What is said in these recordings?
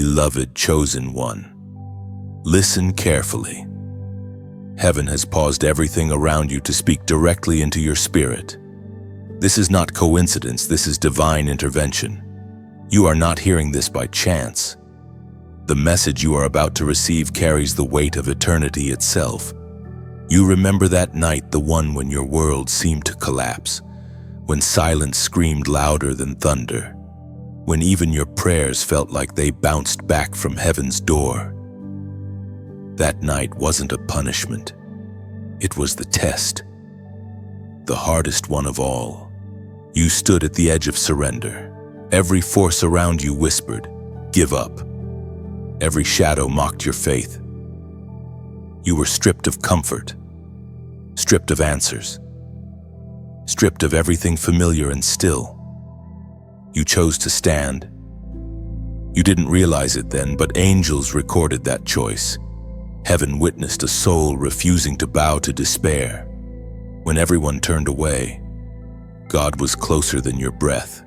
Beloved chosen one, listen carefully. Heaven has paused everything around you to speak directly into your spirit. This is not coincidence, this is divine intervention. You are not hearing this by chance. The message you are about to receive carries the weight of eternity itself. You remember that night, the one when your world seemed to collapse, when silence screamed louder than thunder, when even your prayers felt like they bounced back from heaven's door. That night wasn't a punishment. It was the test, the hardest one of all. You stood at the edge of surrender. Every force around you whispered, "Give up." Every shadow mocked your faith. You were stripped of comfort, stripped of answers, stripped of everything familiar, and still, you chose to stand. You didn't realize it then, but angels recorded that choice. Heaven witnessed a soul refusing to bow to despair. When everyone turned away, God was closer than your breath.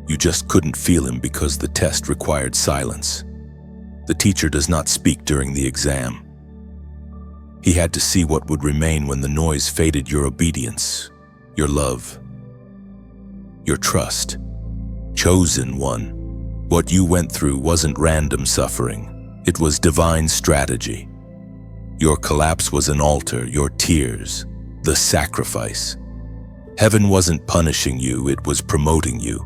You just couldn't feel him because the test required silence. The teacher does not speak during the exam. He had to see what would remain when the noise faded: your obedience, your love, your trust. Chosen one, what you went through wasn't random suffering. It was divine strategy. Your collapse was an altar, your tears, the sacrifice. Heaven wasn't punishing you, it was promoting you.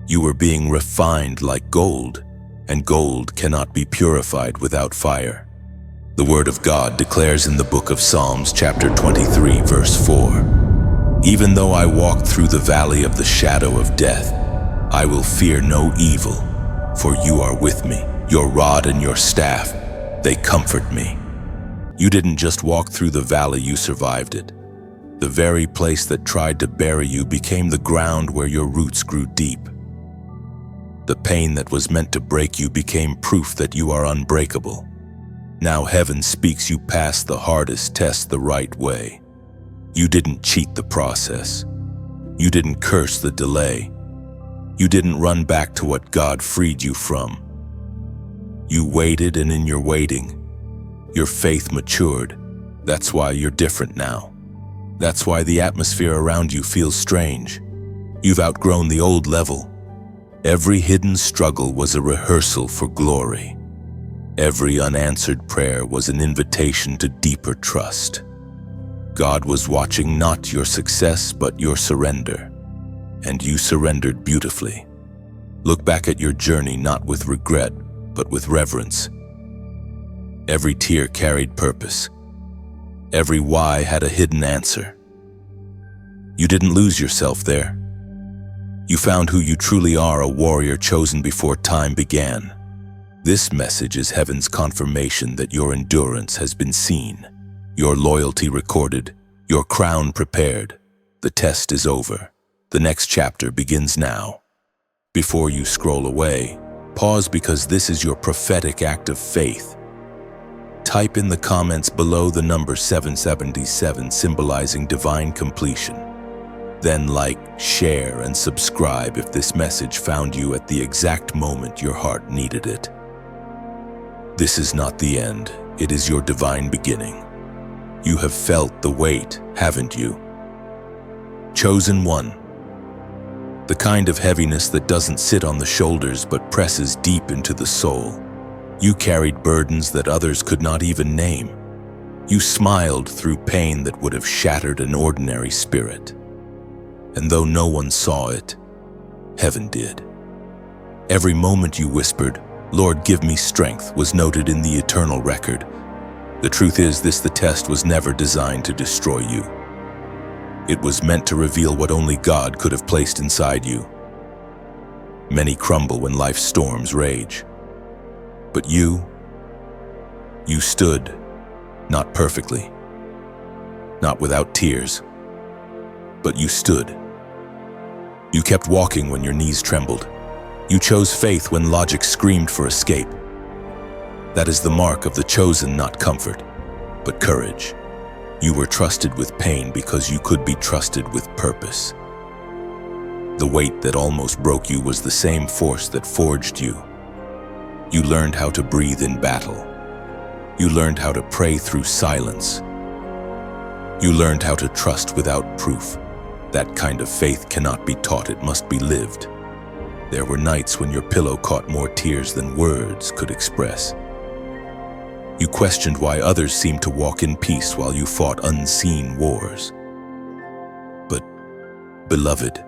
You were being refined like gold, and gold cannot be purified without fire. The Word of God declares in the book of Psalms, chapter 23, verse 4, "Even though I walk through the valley of the shadow of death, I will fear no evil, for you are with me. Your rod and your staff, they comfort me." You didn't just walk through the valley, you survived it. The very place that tried to bury you became the ground where your roots grew deep. The pain that was meant to break you became proof that you are unbreakable. Now heaven speaks you past the hardest test the right way. You didn't cheat the process. You didn't curse the delay. You didn't run back to what God freed you from. You waited, and in your waiting, your faith matured. That's why you're different now. That's why the atmosphere around you feels strange. You've outgrown the old level. Every hidden struggle was a rehearsal for glory. Every unanswered prayer was an invitation to deeper trust. God was watching not your success, but your surrender. And you surrendered beautifully. Look back at your journey not with regret, but with reverence. Every tear carried purpose. Every why had a hidden answer. You didn't lose yourself there. You found who you truly are, a warrior chosen before time began. This message is heaven's confirmation that your endurance has been seen, your loyalty recorded, your crown prepared. The test is over. The next chapter begins now. Before you scroll away, pause, because this is your prophetic act of faith. Type in the comments below the number 777, symbolizing divine completion. Then like, share, and subscribe if this message found you at the exact moment your heart needed it. This is not the end, it is your divine beginning. You have felt the weight, haven't you? Chosen one. The kind of heaviness that doesn't sit on the shoulders but presses deep into the soul. You carried burdens that others could not even name. You smiled through pain that would have shattered an ordinary spirit. And though no one saw it, heaven did. Every moment you whispered, "Lord, give me strength," was noted in the eternal record. The truth is, the test was never designed to destroy you. It was meant to reveal what only God could have placed inside you. Many crumble when life's storms rage. But you stood, not perfectly, not without tears, but you stood. You kept walking when your knees trembled. You chose faith when logic screamed for escape. That is the mark of the chosen, not comfort, but courage. You were trusted with pain because you could be trusted with purpose. The weight that almost broke you was the same force that forged you. You learned how to breathe in battle. You learned how to pray through silence. You learned how to trust without proof. That kind of faith cannot be taught, it must be lived. There were nights when your pillow caught more tears than words could express. You questioned why others seemed to walk in peace while you fought unseen wars. But, beloved,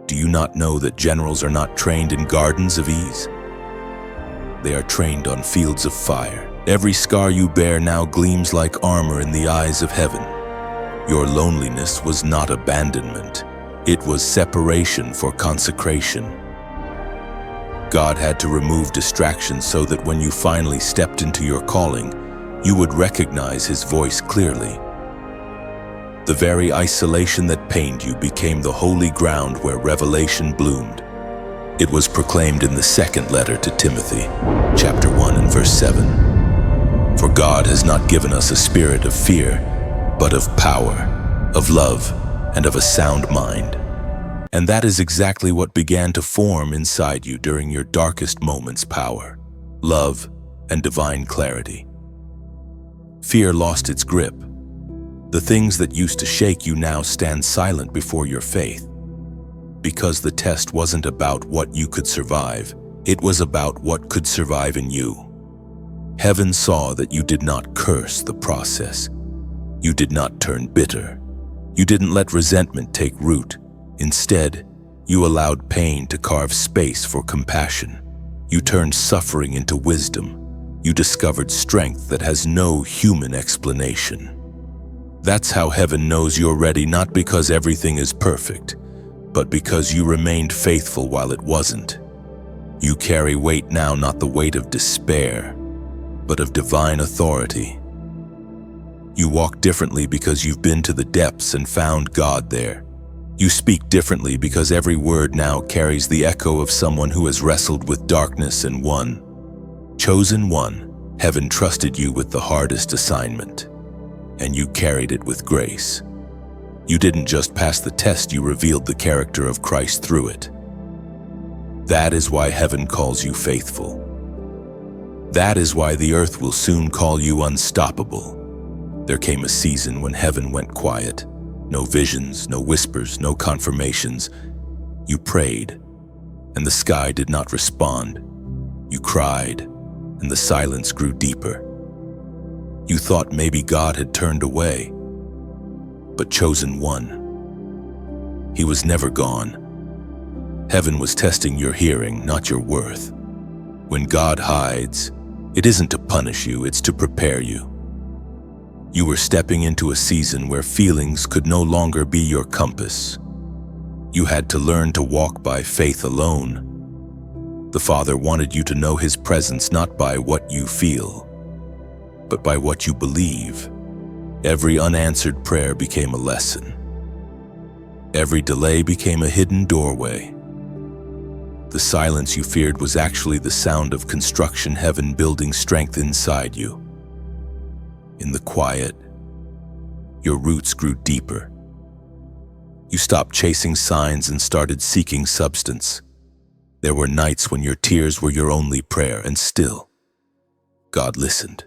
do you not know that generals are not trained in gardens of ease? They are trained on fields of fire. Every scar you bear now gleams like armor in the eyes of heaven. Your loneliness was not abandonment. It was separation for consecration. God had to remove distractions so that when you finally stepped into your calling, you would recognize His voice clearly. The very isolation that pained you became the holy ground where revelation bloomed. It was proclaimed in the second letter to Timothy, chapter 1 and verse 7. For God has not given us a spirit of fear, but of power, of love, and of a sound mind. And that is exactly what began to form inside you during your darkest moments: power, love, and divine clarity. Fear lost its grip. The things that used to shake you now stand silent before your faith. Because the test wasn't about what you could survive, it was about what could survive in you. Heaven saw that you did not curse the process. You did not turn bitter. You didn't let resentment take root. Instead, you allowed pain to carve space for compassion. You turned suffering into wisdom. You discovered strength that has no human explanation. That's how heaven knows you're ready, not because everything is perfect, but because you remained faithful while it wasn't. You carry weight now, not the weight of despair, but of divine authority. You walk differently because you've been to the depths and found God there. You speak differently because every word now carries the echo of someone who has wrestled with darkness and won. Chosen one, heaven trusted you with the hardest assignment, and you carried it with grace. You didn't just pass the test, you revealed the character of Christ through it. That is why heaven calls you faithful. That is why the earth will soon call you unstoppable. There came a season when heaven went quiet. No visions, no whispers, no confirmations. You prayed, and the sky did not respond. You cried, and the silence grew deeper. You thought maybe God had turned away. But chosen one, He was never gone. Heaven was testing your hearing, not your worth. When God hides, it isn't to punish you, it's to prepare you. You were stepping into a season where feelings could no longer be your compass. You had to learn to walk by faith alone. The Father wanted you to know His presence not by what you feel, but by what you believe. Every unanswered prayer became a lesson. Every delay became a hidden doorway. The silence you feared was actually the sound of construction, heaven building strength inside you. In the quiet, your roots grew deeper. You stopped chasing signs and started seeking substance. There were nights when your tears were your only prayer, and still, God listened.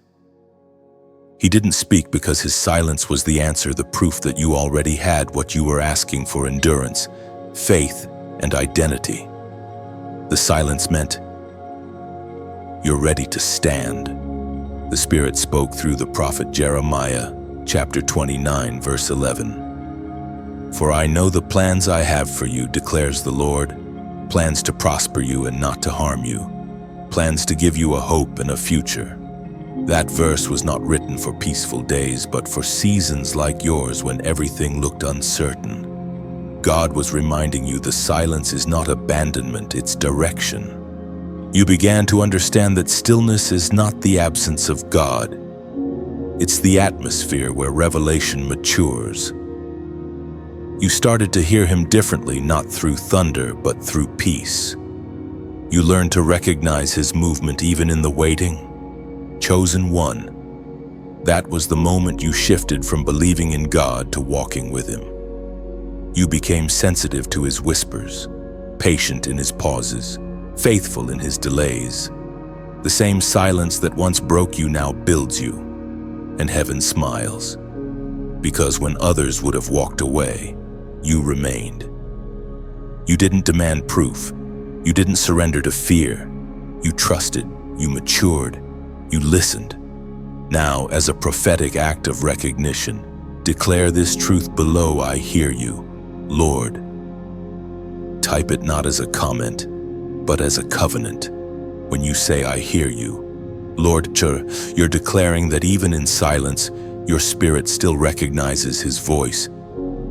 He didn't speak because His silence was the answer, the proof that you already had what you were asking for: endurance, faith, and identity. The silence meant, you're ready to stand. The Spirit spoke through the prophet Jeremiah, chapter 29, verse 11. For I know the plans I have for you, declares the Lord, plans to prosper you and not to harm you, plans to give you a hope and a future. That verse was not written for peaceful days, but for seasons like yours when everything looked uncertain. God was reminding you the silence is not abandonment, it's direction. You began to understand that stillness is not the absence of God. It's the atmosphere where revelation matures. You started to hear Him differently, not through thunder, but through peace. You learned to recognize His movement even in the waiting. Chosen one, that was the moment you shifted from believing in God to walking with Him. You became sensitive to His whispers, patient in His pauses, faithful in his delays. The same silence that once broke you now builds you, and heaven smiles. Because when others would have walked away, you remained. You didn't demand proof. You didn't surrender to fear. You trusted, you matured, you listened. Now, as a prophetic act of recognition, declare this truth below: I hear you, Lord. Type it not as a comment, but as a covenant. When you say, I hear you, Lord, you're declaring that even in silence, your spirit still recognizes his voice.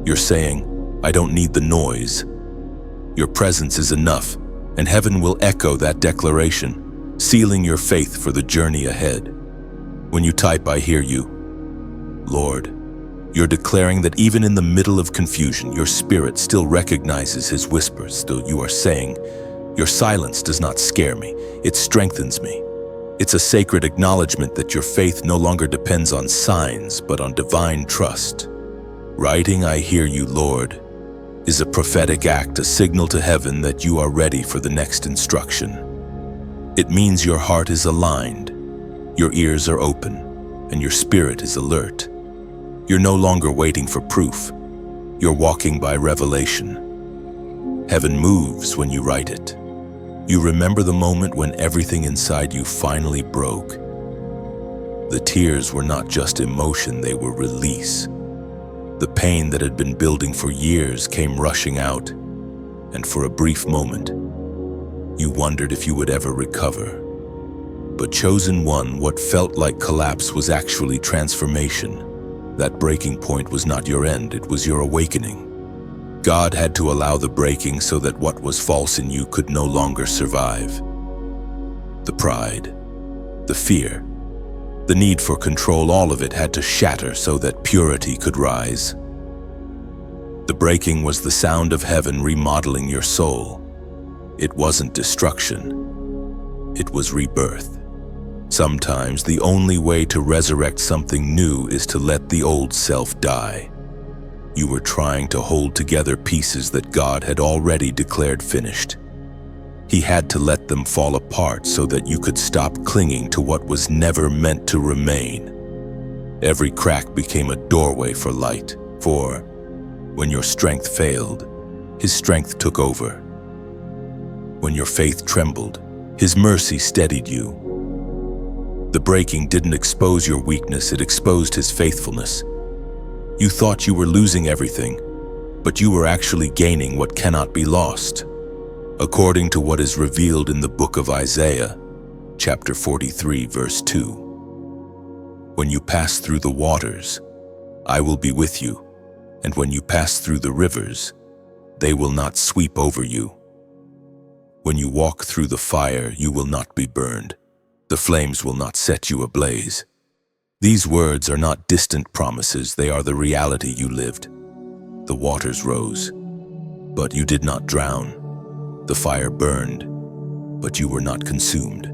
You're saying, I don't need the noise. Your presence is enough, and heaven will echo that declaration, sealing your faith for the journey ahead. When you type, I hear you, Lord, you're declaring that even in the middle of confusion, your spirit still recognizes his whispers. Still, you are saying, your silence does not scare me, it strengthens me. It's a sacred acknowledgement that your faith no longer depends on signs, but on divine trust. Writing, I hear you, Lord, is a prophetic act, a signal to heaven that you are ready for the next instruction. It means your heart is aligned, your ears are open, and your spirit is alert. You're no longer waiting for proof. You're walking by revelation. Heaven moves when you write it. You remember the moment when everything inside you finally broke. The tears were not just emotion, they were release. The pain that had been building for years came rushing out, and for a brief moment, you wondered if you would ever recover. But chosen one, what felt like collapse was actually transformation. That breaking point was not your end, it was your awakening. God had to allow the breaking so that what was false in you could no longer survive. The pride, the fear, the need for control, all of it had to shatter so that purity could rise. The breaking was the sound of heaven remodeling your soul. It wasn't destruction, it was rebirth. Sometimes the only way to resurrect something new is to let the old self die. You were trying to hold together pieces that God had already declared finished. He had to let them fall apart so that you could stop clinging to what was never meant to remain. Every crack became a doorway for light, for when your strength failed, his strength took over. When your faith trembled, his mercy steadied you. The breaking didn't expose your weakness, it exposed his faithfulness. You thought you were losing everything, but you were actually gaining what cannot be lost. According to what is revealed in the book of Isaiah, chapter 43, verse 2. When you pass through the waters, I will be with you, and when you pass through the rivers, they will not sweep over you. When you walk through the fire, you will not be burned. The flames will not set you ablaze. These words are not distant promises, they are the reality you lived. The waters rose, but you did not drown. The fire burned, but you were not consumed.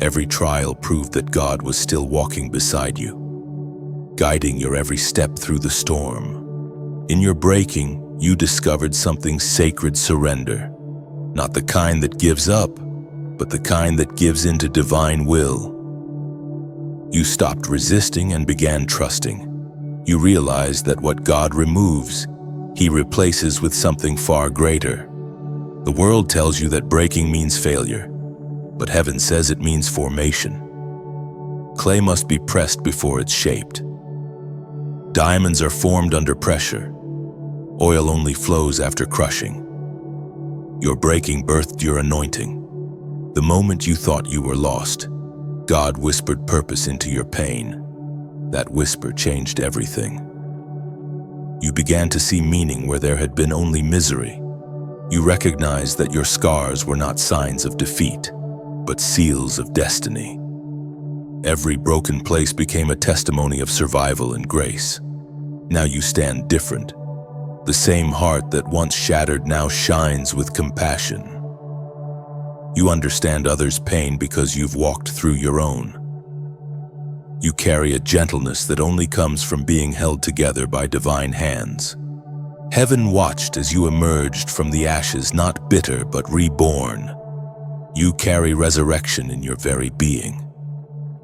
Every trial proved that God was still walking beside you, guiding your every step through the storm. In your breaking, you discovered something sacred: surrender. Not the kind that gives up, but the kind that gives into divine will. You stopped resisting and began trusting. You realized that what God removes, he replaces with something far greater. The world tells you that breaking means failure, but heaven says it means formation. Clay must be pressed before it's shaped. Diamonds are formed under pressure. Oil only flows after crushing. Your breaking birthed your anointing. The moment you thought you were lost, God whispered purpose into your pain. That whisper changed everything. You began to see meaning where there had been only misery. You recognized that your scars were not signs of defeat, but seals of destiny. Every broken place became a testimony of survival and grace. Now you stand different. The same heart that once shattered now shines with compassion. You understand others' pain because you've walked through your own. You carry a gentleness that only comes from being held together by divine hands. Heaven watched as you emerged from the ashes, not bitter but reborn. You carry resurrection in your very being.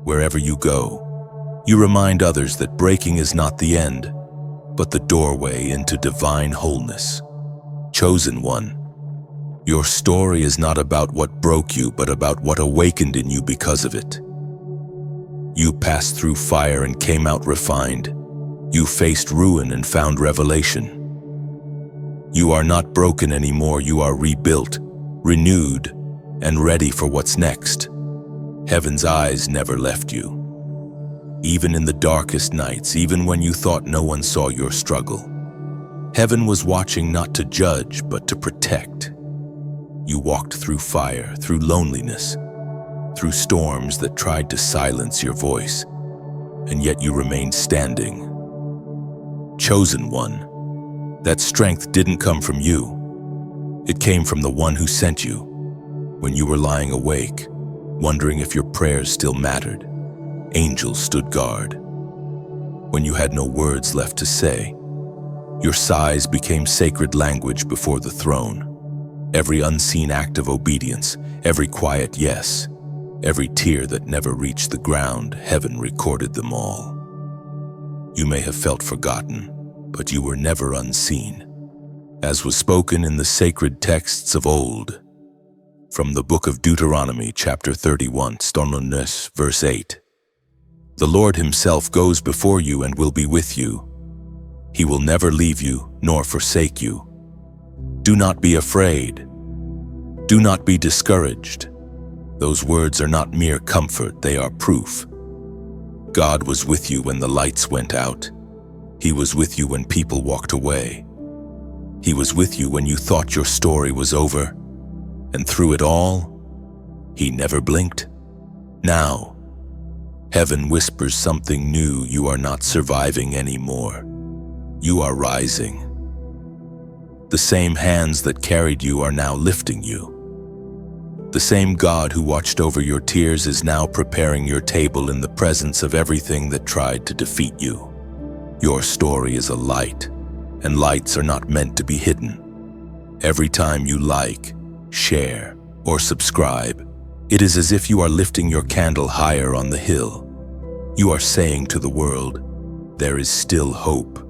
Wherever you go, you remind others that breaking is not the end, but the doorway into divine wholeness. Chosen one, your story is not about what broke you, but about what awakened in you because of it. You passed through fire and came out refined. You faced ruin and found revelation. You are not broken anymore, you are rebuilt, renewed, and ready for what's next. Heaven's eyes never left you. Even in the darkest nights, even when you thought no one saw your struggle, heaven was watching not to judge, but to protect. You walked through fire, through loneliness, through storms that tried to silence your voice, and yet you remained standing. Chosen one, that strength didn't come from you. It came from the one who sent you. When you were lying awake, wondering if your prayers still mattered, angels stood guard. When you had no words left to say, your sighs became sacred language before the throne. Every unseen act of obedience, every quiet yes, every tear that never reached the ground, heaven recorded them all. You may have felt forgotten, but you were never unseen, as was spoken in the sacred texts of old. From the book of Deuteronomy, chapter 31, verse 8. The Lord himself goes before you and will be with you. He will never leave you nor forsake you. Do not be afraid. Do not be discouraged. Those words are not mere comfort, they are proof. God was with you when the lights went out. He was with you when people walked away. He was with you when you thought your story was over. And through it all, he never blinked. Now, heaven whispers something new. You are not surviving anymore. You are rising. The same hands that carried you are now lifting you. The same God who watched over your tears is now preparing your table in the presence of everything that tried to defeat you. Your story is a light, and lights are not meant to be hidden. Every time you like, share, or subscribe, it is as if you are lifting your candle higher on the hill. You are saying to the world, there is still hope.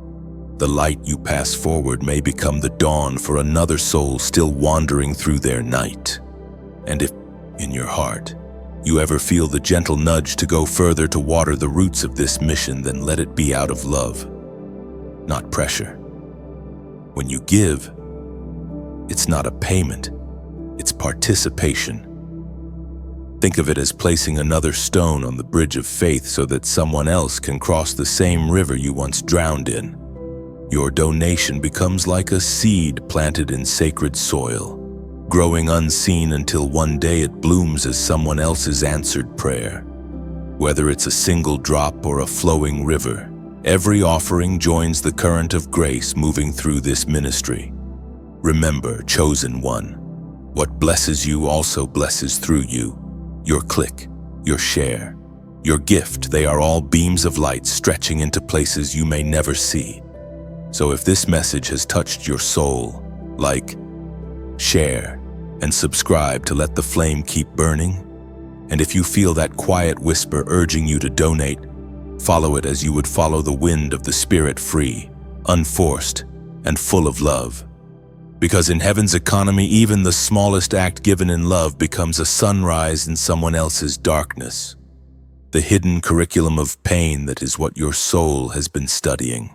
The light you pass forward may become the dawn for another soul still wandering through their night. And if, in your heart, you ever feel the gentle nudge to go further to water the roots of this mission, then let it be out of love, not pressure. When you give, it's not a payment, it's participation. Think of it as placing another stone on the bridge of faith so that someone else can cross the same river you once drowned in. Your donation becomes like a seed planted in sacred soil, growing unseen until one day it blooms as someone else's answered prayer. Whether it's a single drop or a flowing river, every offering joins the current of grace moving through this ministry. Remember, chosen one, what blesses you also blesses through you. Your click, your share, your gift, they are all beams of light stretching into places you may never see. So if this message has touched your soul, like, share, and subscribe to let the flame keep burning. And if you feel that quiet whisper urging you to donate, follow it as you would follow the wind of the Spirit, free, unforced, and full of love. Because in heaven's economy, even the smallest act given in love becomes a sunrise in someone else's darkness. The hidden curriculum of pain that is what your soul has been studying.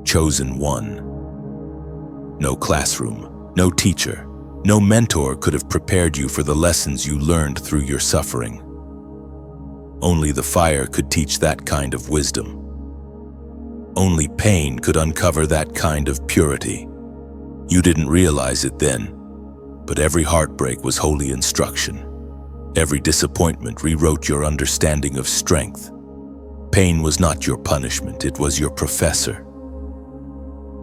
Chosen one. No classroom, no teacher, no mentor could have prepared you for the lessons you learned through your suffering. Only the fire could teach that kind of wisdom. Only pain could uncover that kind of purity. You didn't realize it then, but every heartbreak was holy instruction. Every disappointment rewrote your understanding of strength. Pain was not your punishment, it was your professor.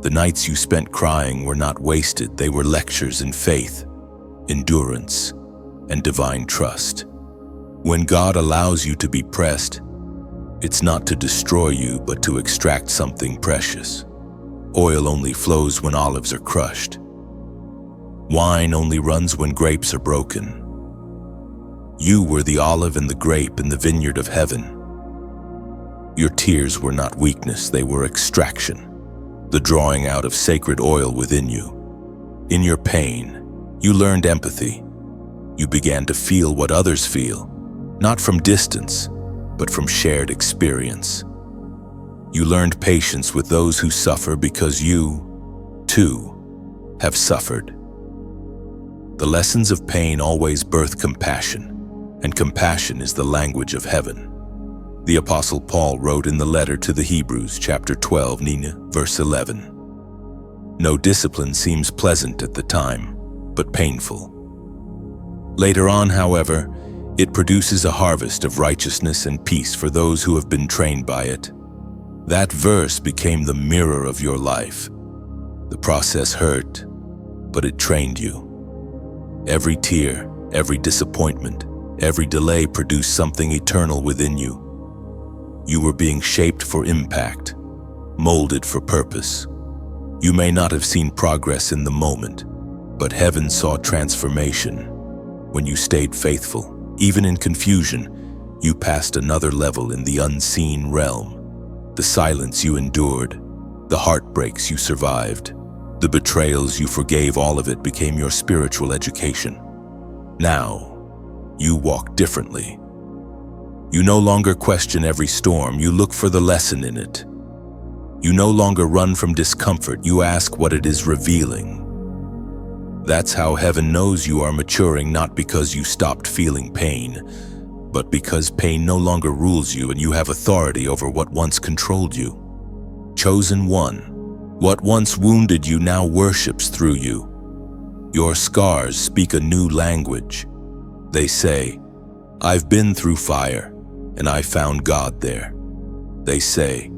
The nights you spent crying were not wasted, they were lectures in faith, endurance, and divine trust. When God allows you to be pressed, it's not to destroy you, but to extract something precious. Oil only flows when olives are crushed. Wine only runs when grapes are broken. You were the olive and the grape in the vineyard of heaven. Your tears were not weakness, they were extraction, the drawing out of sacred oil within you. In your pain, you learned empathy. You began to feel what others feel, not from distance, but from shared experience. You learned patience with those who suffer because you, too, have suffered. The lessons of pain always birth compassion, and compassion is the language of heaven. The Apostle Paul wrote in the letter to the Hebrews, chapter 12, verse 11, "No discipline seems pleasant at the time, but painful. Later on, however, it produces a harvest of righteousness and peace for those who have been trained by it." That verse became the mirror of your life. The process hurt, but it trained you. Every tear, every disappointment, every delay produced something eternal within you. You were being shaped for impact, molded for purpose. You may not have seen progress in the moment, but heaven saw transformation. When you stayed faithful, even in confusion, you passed another level in the unseen realm. The silence you endured, the heartbreaks you survived, the betrayals you forgave, all of it became your spiritual education. Now, you walk differently. You no longer question every storm, you look for the lesson in it. You no longer run from discomfort, you ask what it is revealing. That's how heaven knows you are maturing, not because you stopped feeling pain, but because pain no longer rules you and you have authority over what once controlled you. Chosen one, what once wounded you now worships through you. Your scars speak a new language. They say, "I've been through fire, and I found God there." They say,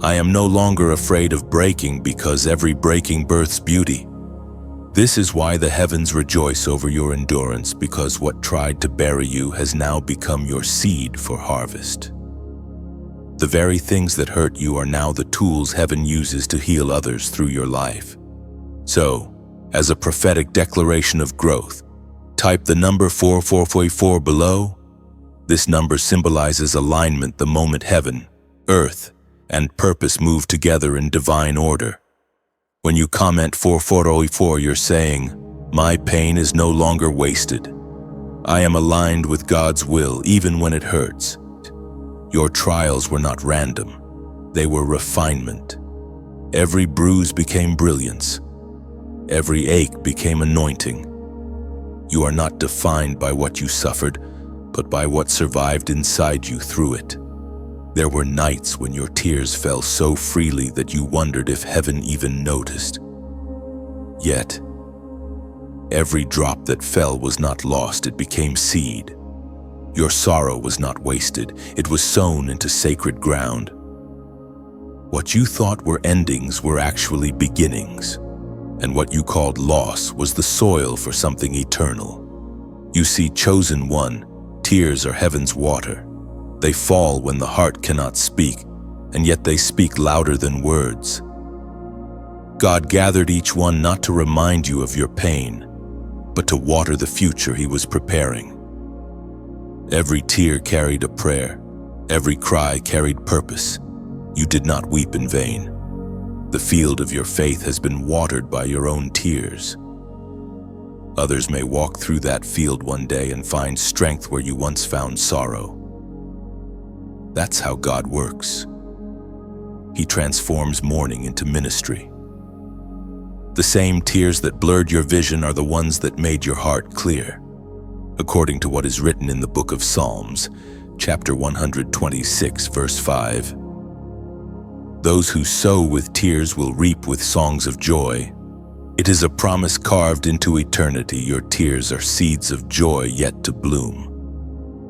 "I am no longer afraid of breaking because every breaking births beauty." This is why the heavens rejoice over your endurance, because what tried to bury you has now become your seed for harvest. The very things that hurt you are now the tools heaven uses to heal others through your life. So, as a prophetic declaration of growth, type the number 4444 below. This number symbolizes alignment, the moment heaven, earth, and purpose move together in divine order. When you comment 4404, you're saying, "My pain is no longer wasted. I am aligned with God's will even when it hurts." Your trials were not random. They were refinement. Every bruise became brilliance. Every ache became anointing. You are not defined by what you suffered, but by what survived inside you through it. There were nights when your tears fell so freely that you wondered if heaven even noticed. Yet, every drop that fell was not lost, it became seed. Your sorrow was not wasted, it was sown into sacred ground. What you thought were endings were actually beginnings, and what you called loss was the soil for something eternal. You see, chosen one, tears are heaven's water. They fall when the heart cannot speak, and yet they speak louder than words. God gathered each one not to remind you of your pain, but to water the future He was preparing. Every tear carried a prayer. Every cry carried purpose. You did not weep in vain. The field of your faith has been watered by your own tears. Others may walk through that field one day and find strength where you once found sorrow. That's how God works. He transforms mourning into ministry. The same tears that blurred your vision are the ones that made your heart clear, according to what is written in the book of Psalms, chapter 126, verse 5. Those who sow with tears will reap with songs of joy. It is a promise carved into eternity. Your tears are seeds of joy yet to bloom.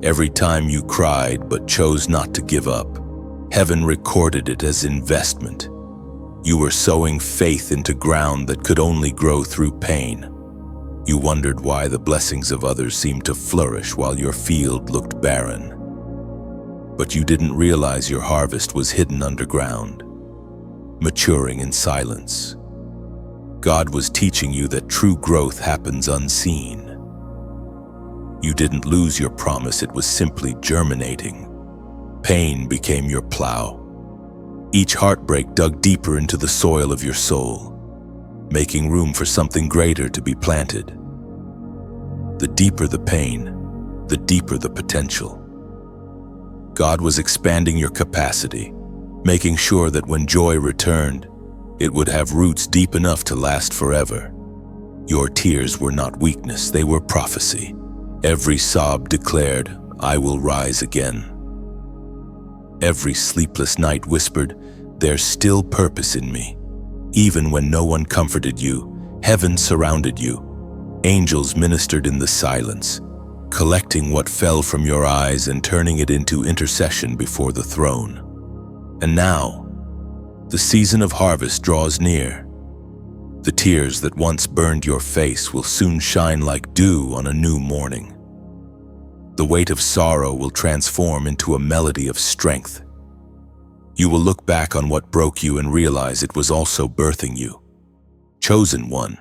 Every time you cried but chose not to give up, heaven recorded it as investment. You were sowing faith into ground that could only grow through pain. You wondered why the blessings of others seemed to flourish while your field looked barren. But you didn't realize your harvest was hidden underground. maturing in silence. God was teaching you that true growth happens unseen. You didn't lose your promise, it was simply germinating. Pain became your plow. Each heartbreak dug deeper into the soil of your soul, making room for something greater to be planted. The deeper the pain, the deeper the potential. God was expanding your capacity, making sure that when joy returned, it would have roots deep enough to last forever. Your tears were not weakness, they were prophecy. Every sob declared, "I will rise again." Every sleepless night whispered, "There's still purpose in me." Even when no one comforted you, heaven surrounded you. Angels ministered in the silence, collecting what fell from your eyes and turning it into intercession before the throne. And now, the season of harvest draws near. The tears that once burned your face will soon shine like dew on a new morning. The weight of sorrow will transform into a melody of strength. You will look back on what broke you and realize it was also birthing you. Chosen one,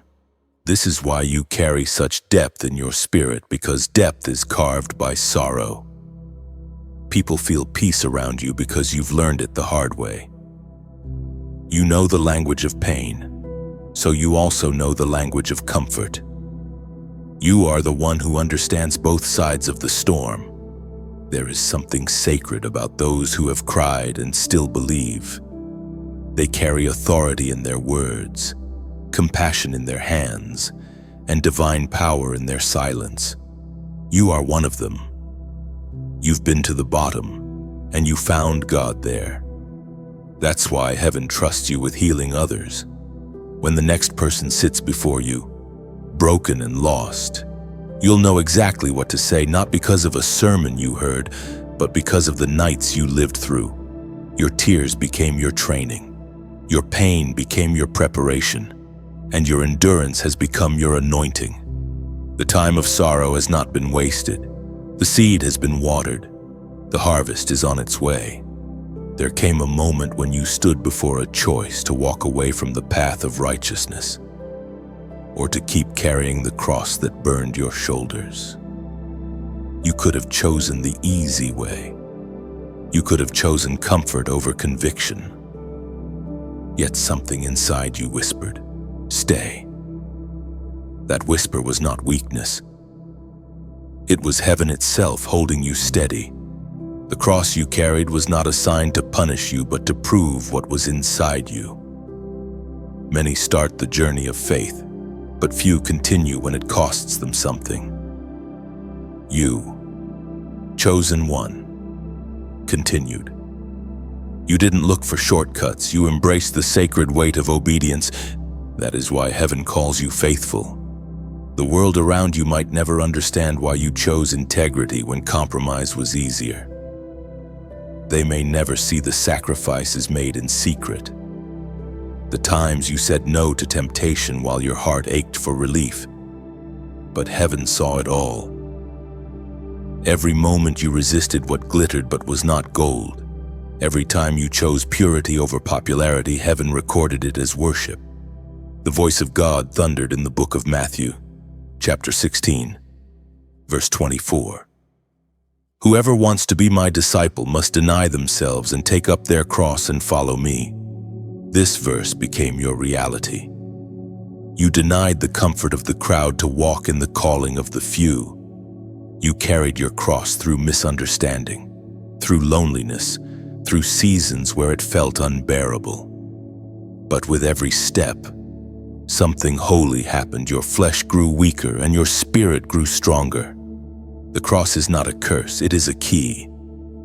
this is why you carry such depth in your spirit, because depth is carved by sorrow. People feel peace around you because you've learned it the hard way. You know the language of pain, so you also know the language of comfort. You are the one who understands both sides of the storm. There is something sacred about those who have cried and still believe. They carry authority in their words, compassion in their hands, and divine power in their silence. You are one of them. You've been to the bottom, and you found God there. That's why heaven trusts you with healing others. When the next person sits before you, broken and lost, you'll know exactly what to say, not because of a sermon you heard, but because of the nights you lived through. Your tears became your training. Your pain became your preparation, and your endurance has become your anointing. The time of sorrow has not been wasted. The seed has been watered. The harvest is on its way. There came a moment when you stood before a choice to walk away from the path of righteousness, or to keep carrying the cross that burned your shoulders. You could have chosen the easy way. You could have chosen comfort over conviction. Yet something inside you whispered, "Stay." That whisper was not weakness. It was heaven itself holding you steady. The cross you carried was not a sign to punish you, but to prove what was inside you. Many start the journey of faith, but few continue when it costs them something. You, chosen one, continued. You didn't look for shortcuts. You embraced the sacred weight of obedience. That is why heaven calls you faithful. The world around you might never understand why you chose integrity when compromise was easier. They may never see the sacrifices made in secret, the times you said no to temptation while your heart ached for relief. But heaven saw it all. Every moment you resisted what glittered but was not gold. Every time you chose purity over popularity, heaven recorded it as worship. The voice of God thundered in the book of Matthew, chapter 16, verse 24. Whoever wants to be my disciple must deny themselves and take up their cross and follow me. This verse became your reality. You denied the comfort of the crowd to walk in the calling of the few. You carried your cross through misunderstanding, through loneliness, through seasons where it felt unbearable. But with every step, something holy happened. Your flesh grew weaker and your spirit grew stronger. The cross is not a curse, it is a key.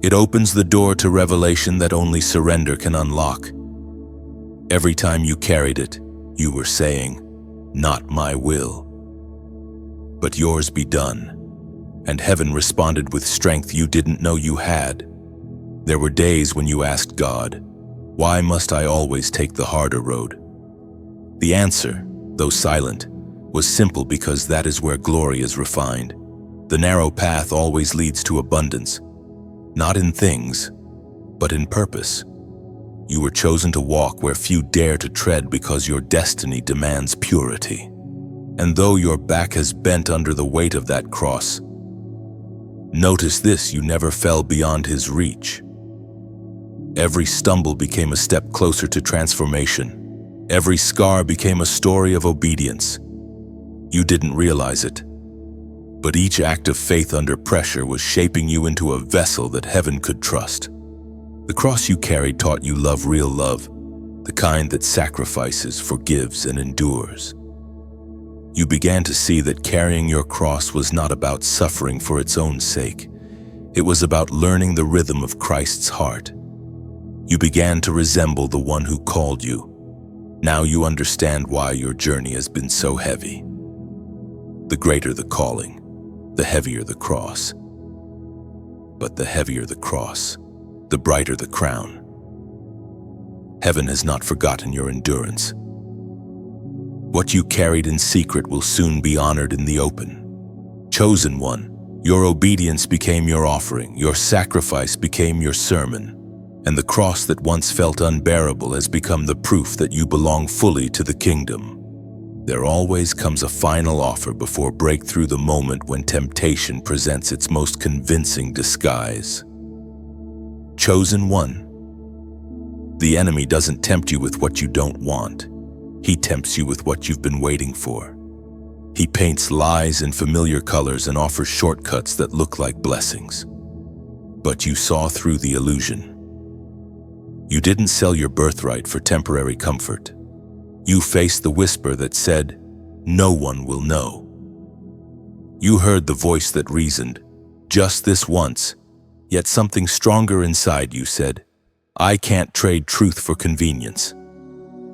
It opens the door to revelation that only surrender can unlock. Every time you carried it, you were saying, "Not my will, but yours be done." And heaven responded with strength you didn't know you had. There were days when you asked God, "Why must I always take the harder road?" The answer, though silent, was simple, because that is where glory is refined. The narrow path always leads to abundance, not in things, but in purpose. You were chosen to walk where few dare to tread because your destiny demands purity. And though your back has bent under the weight of that cross, notice this: you never fell beyond his reach. Every stumble became a step closer to transformation. Every scar became a story of obedience. You didn't realize it, but each act of faith under pressure was shaping you into a vessel that heaven could trust. The cross you carried taught you love, real love, the kind that sacrifices, forgives, and endures. You began to see that carrying your cross was not about suffering for its own sake. It was about learning the rhythm of Christ's heart. You began to resemble the one who called you. Now you understand why your journey has been so heavy. The greater the calling, the heavier the cross. But the heavier the cross, the brighter the crown. Heaven has not forgotten your endurance. What you carried in secret will soon be honored in the open. Chosen one, your obedience became your offering, your sacrifice became your sermon, and the cross that once felt unbearable has become the proof that you belong fully to the kingdom. There always comes a final offer before breakthrough, the moment when temptation presents its most convincing disguise. Chosen one. The enemy doesn't tempt you with what you don't want. He tempts you with what you've been waiting for. He paints lies in familiar colors and offers shortcuts that look like blessings. But you saw through the illusion. You didn't sell your birthright for temporary comfort. You faced the whisper that said, "No one will know." You heard the voice that reasoned, "Just this once," yet something stronger inside you said, "I can't trade truth for convenience."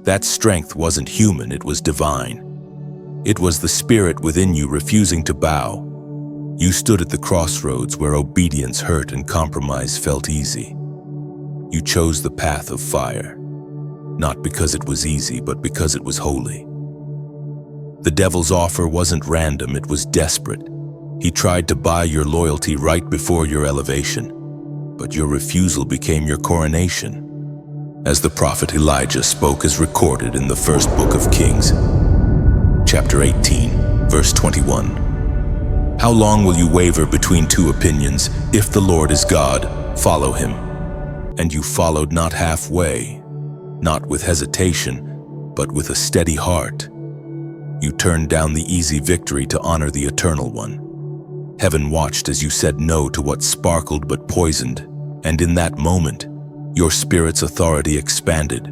That strength wasn't human, it was divine. It was the spirit within you refusing to bow. You stood at the crossroads where obedience hurt and compromise felt easy. You chose the path of fire, not because it was easy, but because it was holy. The devil's offer wasn't random, it was desperate. He tried to buy your loyalty right before your elevation, but your refusal became your coronation. As the prophet Elijah spoke, as recorded in the first book of Kings, chapter 18, verse 21. "How long will you waver between two opinions? If the Lord is God, follow him." And you followed not halfway, not with hesitation, but with a steady heart. You turned down the easy victory to honor the eternal one. Heaven watched as you said no to what sparkled but poisoned, and in that moment, your spirit's authority expanded.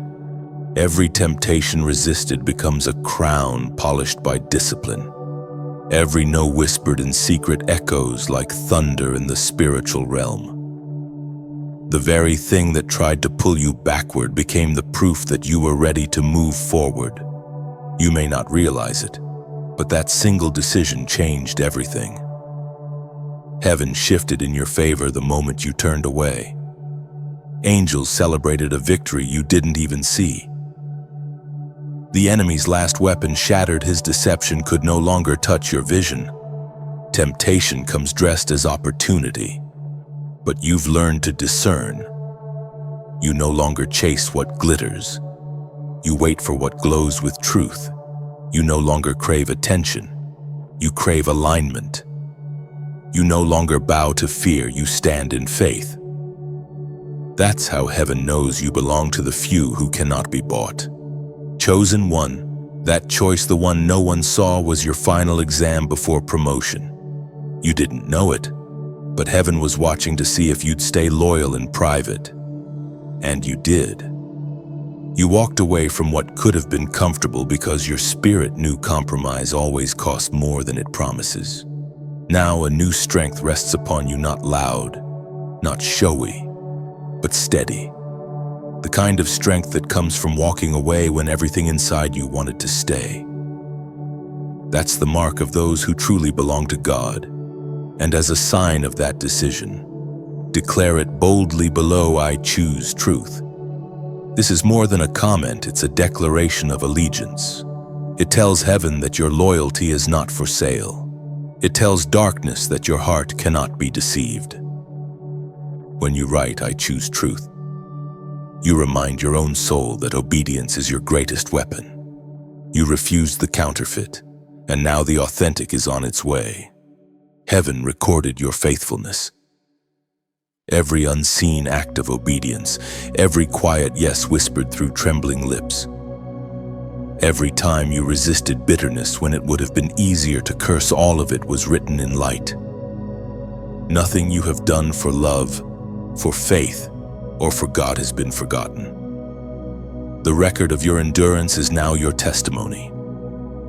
Every temptation resisted becomes a crown polished by discipline. Every no whispered in secret echoes like thunder in the spiritual realm. The very thing that tried to pull you backward became the proof that you were ready to move forward. You may not realize it, but that single decision changed everything. Heaven shifted in your favor the moment you turned away. Angels celebrated a victory you didn't even see. The enemy's last weapon shattered, his deception could no longer touch your vision. Temptation comes dressed as opportunity, but you've learned to discern. You no longer chase what glitters. You wait for what glows with truth. You no longer crave attention. You crave alignment. You no longer bow to fear, you stand in faith. That's how heaven knows you belong to the few who cannot be bought. Chosen one, that choice, the one no one saw, was your final exam before promotion. You didn't know it, but heaven was watching to see if you'd stay loyal in private. And you did. You walked away from what could have been comfortable because your spirit knew compromise always costs more than it promises. Now a new strength rests upon you, not loud, not showy, but steady. The kind of strength that comes from walking away when everything inside you wanted to stay. That's the mark of those who truly belong to God. And as a sign of that decision, declare it boldly below, "I choose truth." This is more than a comment, it's a declaration of allegiance. It tells heaven that your loyalty is not for sale. It tells darkness that your heart cannot be deceived. When you write, "I choose truth," You remind your own soul that obedience is your greatest weapon. You refused the counterfeit, and now the authentic is on its way. Heaven recorded your faithfulness. Every unseen act of obedience, every quiet yes whispered through trembling lips. Every time you resisted bitterness when it would have been easier to curse, all of it was written in light. Nothing you have done for love, for faith, or for God has been forgotten. The record of your endurance is now your testimony.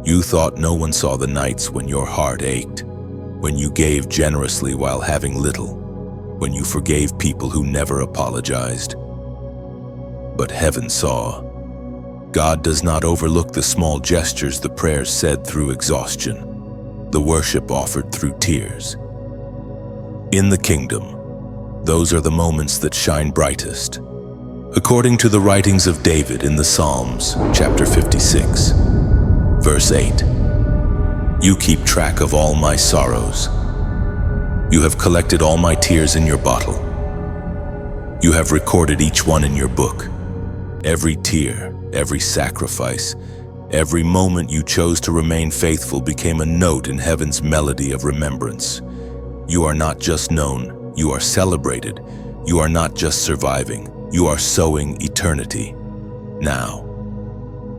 You thought no one saw the nights when your heart ached, when you gave generously while having little, when you forgave people who never apologized. But heaven saw. God does not overlook the small gestures, the prayers said through exhaustion, the worship offered through tears. In the kingdom, those are the moments that shine brightest. According to the writings of David in the Psalms, chapter 56, verse 8, you keep track of all my sorrows. You have collected all my tears in your bottle. You have recorded each one in your book. Every tear, every sacrifice, every moment you chose to remain faithful became a note in heaven's melody of remembrance. You are not just known, you are celebrated. You are not just surviving, you are sowing eternity. Now,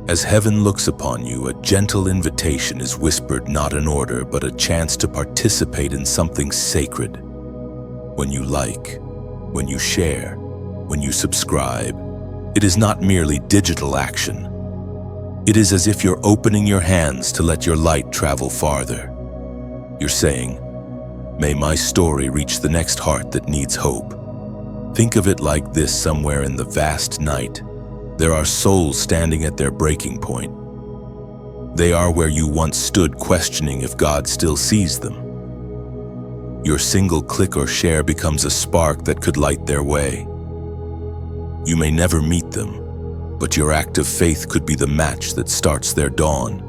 as heaven looks upon you, a gentle invitation is whispered, not an order, but a chance to participate in something sacred. When you like, when you share, when you subscribe, it is not merely digital action. It is as if you're opening your hands to let your light travel farther. You're saying, may my story reach the next heart that needs hope. Think of it like this: somewhere in the vast night, there are souls standing at their breaking point. They are where you once stood, questioning if God still sees them. Your single click or share becomes a spark that could light their way. You may never meet them, but your act of faith could be the match that starts their dawn.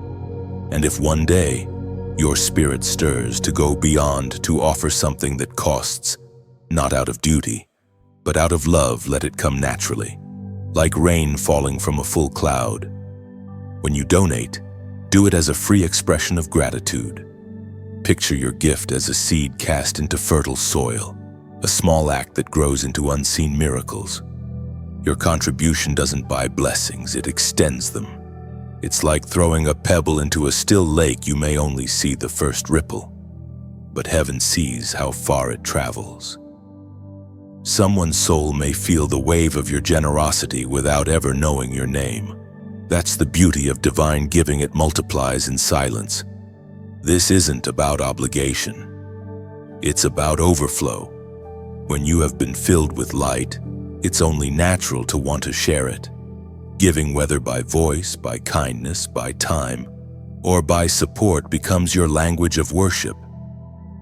And if one day your spirit stirs to go beyond, to offer something that costs, not out of duty, but out of love, let it come naturally, like rain falling from a full cloud. When you donate, do it as a free expression of gratitude. Picture your gift as a seed cast into fertile soil, a small act that grows into unseen miracles. Your contribution doesn't buy blessings, it extends them. It's like throwing a pebble into a still lake. You may only see the first ripple, but heaven sees how far it travels. Someone's soul may feel the wave of your generosity without ever knowing your name. That's the beauty of divine giving, it multiplies in silence. This isn't about obligation. It's about overflow. When you have been filled with light, it's only natural to want to share it. Giving, whether by voice, by kindness, by time, or by support, becomes your language of worship.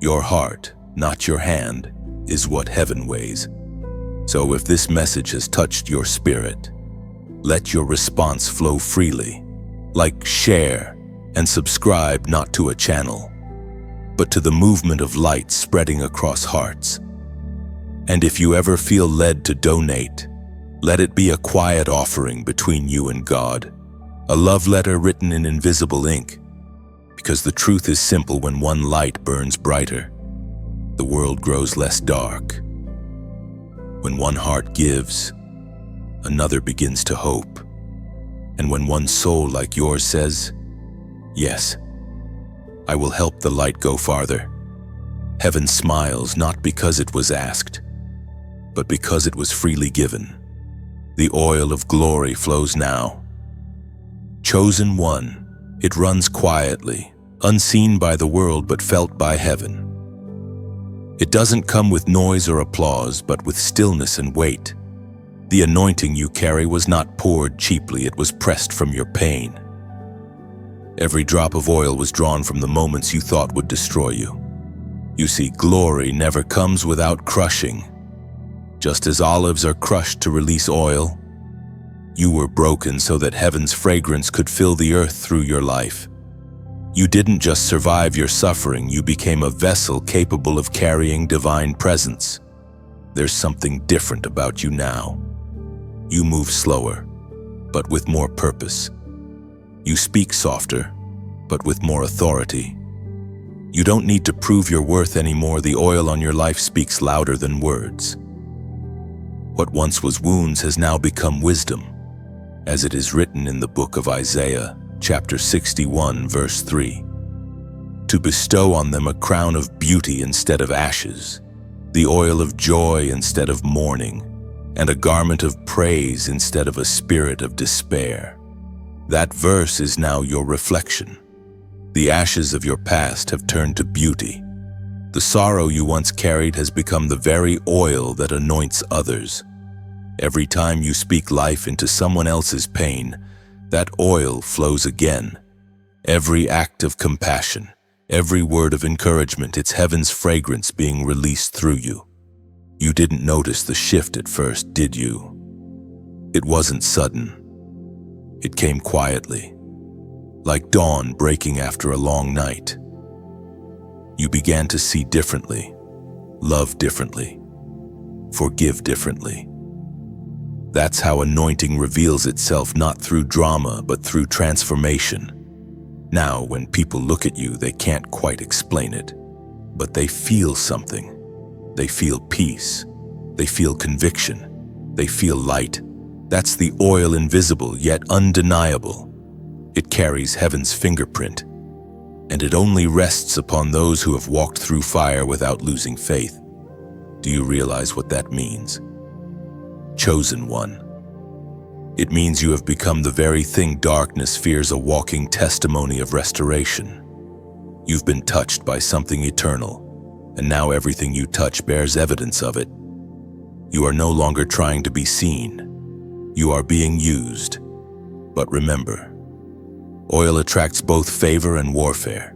Your heart, not your hand, is what heaven weighs. So if this message has touched your spirit, let your response flow freely. Like share and subscribe, not to a channel, but to the movement of light spreading across hearts. And if you ever feel led to donate, let it be a quiet offering between you and God, a love letter written in invisible ink. Because the truth is simple: when one light burns brighter, the world grows less dark. When one heart gives, another begins to hope. And when one soul like yours says, yes, I will help the light go farther, heaven smiles, not because it was asked, but because it was freely given. The oil of glory flows now. Chosen one, it runs quietly, unseen by the world but felt by heaven. It doesn't come with noise or applause, but with stillness and weight. The anointing you carry was not poured cheaply, it was pressed from your pain. Every drop of oil was drawn from the moments you thought would destroy you. You see, glory never comes without crushing. Just as olives are crushed to release oil, you were broken so that heaven's fragrance could fill the earth through your life. You didn't just survive your suffering, you became a vessel capable of carrying divine presence. There's something different about you now. You move slower, but with more purpose. You speak softer, but with more authority. You don't need to prove your worth anymore. The oil on your life speaks louder than words. What once was wounds has now become wisdom, as it is written in the book of Isaiah, chapter 61, verse 3. To bestow on them a crown of beauty instead of ashes, the oil of joy instead of mourning, and a garment of praise instead of a spirit of despair. That verse is now your reflection. The ashes of your past have turned to beauty. The sorrow you once carried has become the very oil that anoints others. Every time you speak life into someone else's pain, that oil flows again. Every act of compassion, every word of encouragement, it's heaven's fragrance being released through you. You didn't notice the shift at first, did you? It wasn't sudden. It came quietly, like dawn breaking after a long night. You began to see differently, love differently, forgive differently. That's how anointing reveals itself, not through drama, but through transformation. Now, when people look at you, they can't quite explain it, but they feel something. They feel peace. They feel conviction. They feel light. That's the oil, invisible yet undeniable. It carries heaven's fingerprint, and it only rests upon those who have walked through fire without losing faith. Do you realize what that means? Chosen one. It means you have become the very thing darkness fears, a walking testimony of restoration. You've been touched by something eternal, and now everything you touch bears evidence of it. You are no longer trying to be seen. You are being used. But remember, oil attracts both favor and warfare.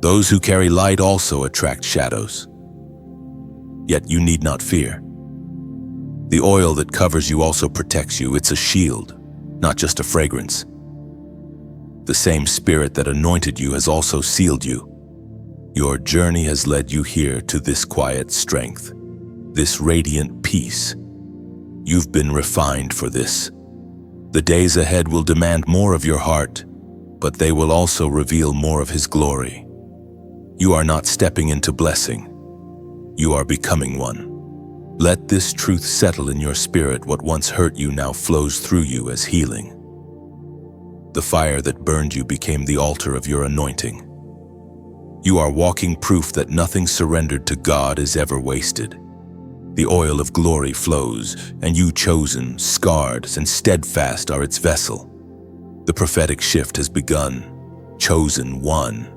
Those who carry light also attract shadows. Yet you need not fear. The oil that covers you also protects you. It's a shield, not just a fragrance. The same Spirit that anointed you has also sealed you. Your journey has led you here to this quiet strength, this radiant peace. You've been refined for this. The days ahead will demand more of your heart, but they will also reveal more of His glory. You are not stepping into blessing. You are becoming one. Let this truth settle in your spirit. What once hurt you now flows through you as healing. The fire that burned you became the altar of your anointing. You are walking proof that nothing surrendered to God is ever wasted. The oil of glory flows, and you, chosen, scarred, and steadfast, are its vessel. The prophetic shift has begun. Chosen one.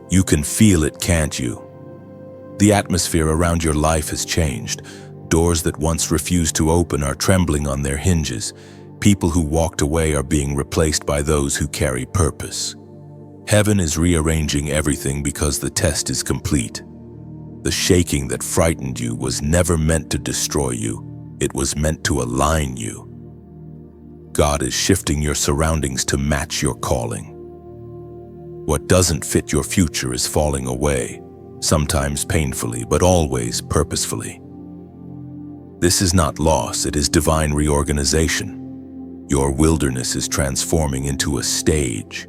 You can feel it, can't you? The atmosphere around your life has changed. Doors that once refused to open are trembling on their hinges. People who walked away are being replaced by those who carry purpose. Heaven is rearranging everything because the test is complete. The shaking that frightened you was never meant to destroy you. It was meant to align you. God is shifting your surroundings to match your calling. What doesn't fit your future is falling away, sometimes painfully, but always purposefully. This is not loss, it is divine reorganization. Your wilderness is transforming into a stage.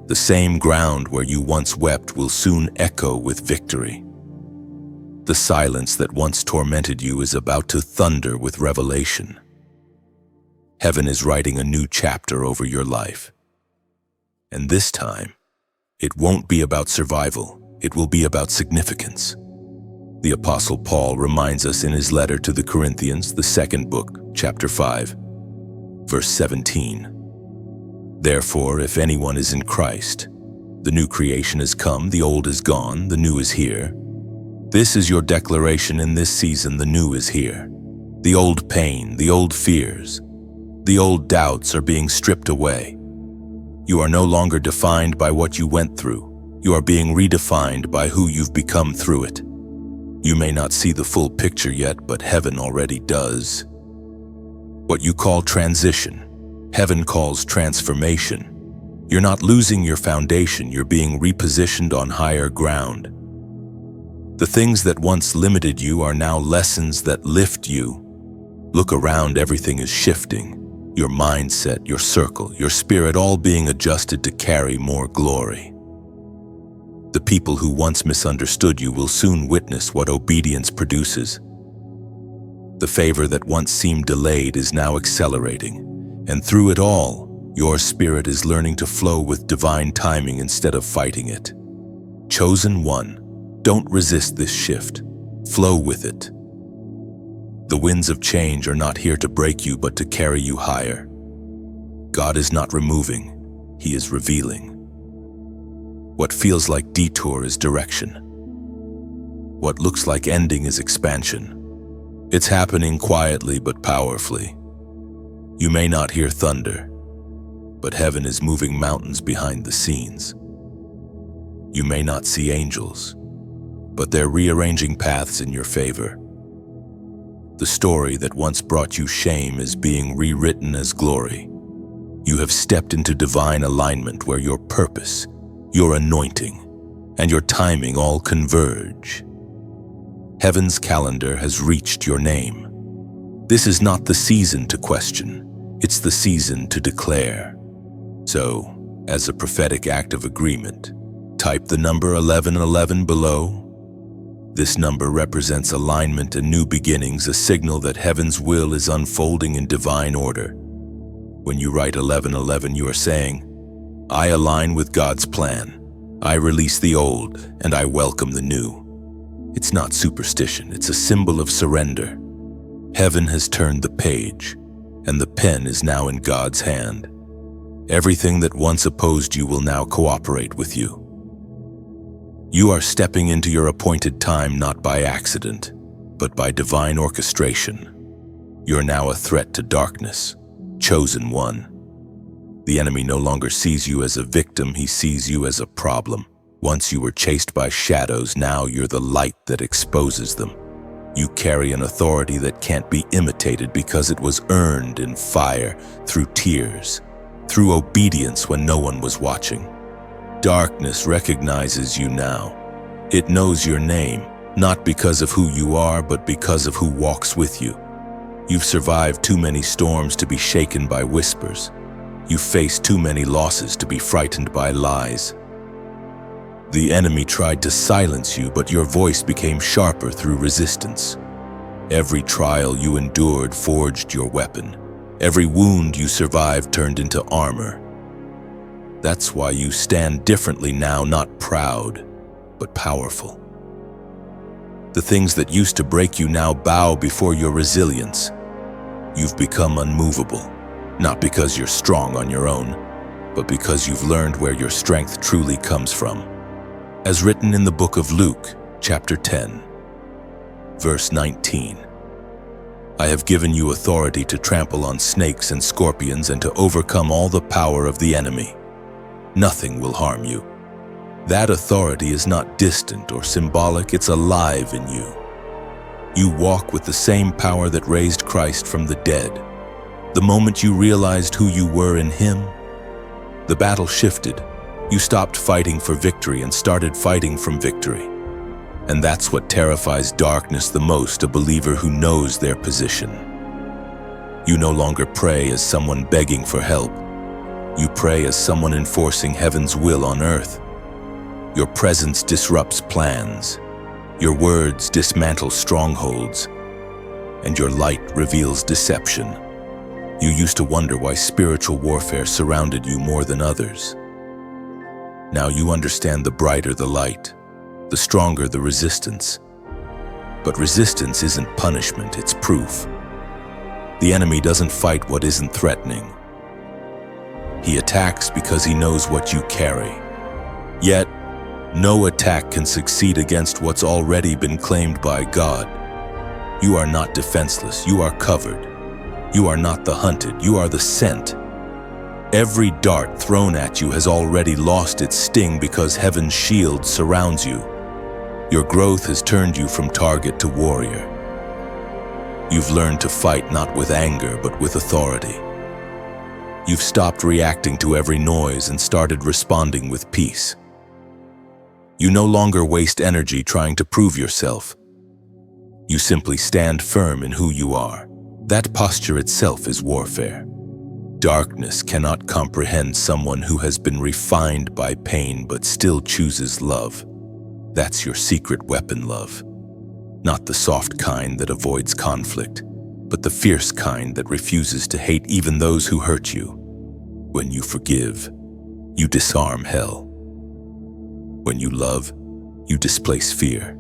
The same ground where you once wept will soon echo with victory. The silence that once tormented you is about to thunder with revelation. Heaven is writing a new chapter over your life. And this time, it won't be about survival, it will be about significance. The Apostle Paul reminds us in his letter to the Corinthians, the second book, chapter 5, verse 17. Therefore, if anyone is in Christ, the new creation has come, the old is gone, the new is here. This is your declaration in this season: the new is here. The old pain, the old fears, the old doubts are being stripped away. You are no longer defined by what you went through. You are being redefined by who you've become through it. You may not see the full picture yet, but heaven already does. What you call transition, heaven calls transformation. You're not losing your foundation, you're being repositioned on higher ground. The things that once limited you are now lessons that lift you. Look around, everything is shifting. Your mindset, your circle, your spirit, all being adjusted to carry more glory. The people who once misunderstood you will soon witness what obedience produces. The favor that once seemed delayed is now accelerating, and through it all, your spirit is learning to flow with divine timing instead of fighting it. Chosen one, don't resist this shift. Flow with it. The winds of change are not here to break you, but to carry you higher. God is not removing, He is revealing. What feels like detour is direction. What looks like ending is expansion. It's happening quietly but powerfully. You may not hear thunder, but heaven is moving mountains behind the scenes. You may not see angels, but they're rearranging paths in your favor. The story that once brought you shame is being rewritten as glory. You have stepped into divine alignment where your purpose, your anointing, and your timing all converge. Heaven's calendar has reached your name. This is not the season to question, it's the season to declare. So, as a prophetic act of agreement, type the number 1111 below. This number represents alignment and new beginnings, a signal that heaven's will is unfolding in divine order. When you write 1111, you are saying, I align with God's plan. I release the old and I welcome the new. It's not superstition, it's a symbol of surrender. Heaven has turned the page, and the pen is now in God's hand. Everything that once opposed you will now cooperate with you. You are stepping into your appointed time not by accident, but by divine orchestration. You're now a threat to darkness, chosen one. The enemy no longer sees you as a victim, he sees you as a problem. Once you were chased by shadows, now you're the light that exposes them. You carry an authority that can't be imitated because it was earned in fire, through tears, through obedience when no one was watching. Darkness recognizes you now. It knows your name, not because of who you are, but because of who walks with you. You've survived too many storms to be shaken by whispers. You've faced too many losses to be frightened by lies. The enemy tried to silence you, but your voice became sharper through resistance. Every trial you endured forged your weapon. Every wound you survived turned into armor. That's why you stand differently now, not proud, but powerful. The things that used to break you now bow before your resilience. You've become unmovable, not because you're strong on your own, but because you've learned where your strength truly comes from. As written in the book of Luke, chapter 10, verse 19, I have given you authority to trample on snakes and scorpions and to overcome all the power of the enemy. Nothing will harm you. That authority is not distant or symbolic, it's alive in you. You walk with the same power that raised Christ from the dead. The moment you realized who you were in Him, the battle shifted. You stopped fighting for victory and started fighting from victory. And that's what terrifies darkness the most, a believer who knows their position. You no longer pray as someone begging for help. You pray as someone enforcing heaven's will on earth. Your presence disrupts plans. Your words dismantle strongholds. And your light reveals deception. You used to wonder why spiritual warfare surrounded you more than others. Now you understand, the brighter the light, the stronger the resistance. But resistance isn't punishment, it's proof. The enemy doesn't fight what isn't threatening. He attacks because he knows what you carry. Yet, no attack can succeed against what's already been claimed by God. You are not defenseless, you are covered. You are not the hunted, you are the sent. Every dart thrown at you has already lost its sting because heaven's shield surrounds you. Your growth has turned you from target to warrior. You've learned to fight not with anger, but with authority. You've stopped reacting to every noise and started responding with peace. You no longer waste energy trying to prove yourself. You simply stand firm in who you are. That posture itself is warfare. Darkness cannot comprehend someone who has been refined by pain but still chooses love. That's your secret weapon, love. Not the soft kind that avoids conflict, but the fierce kind that refuses to hate even those who hurt you. When you forgive, you disarm hell. When you love, you displace fear.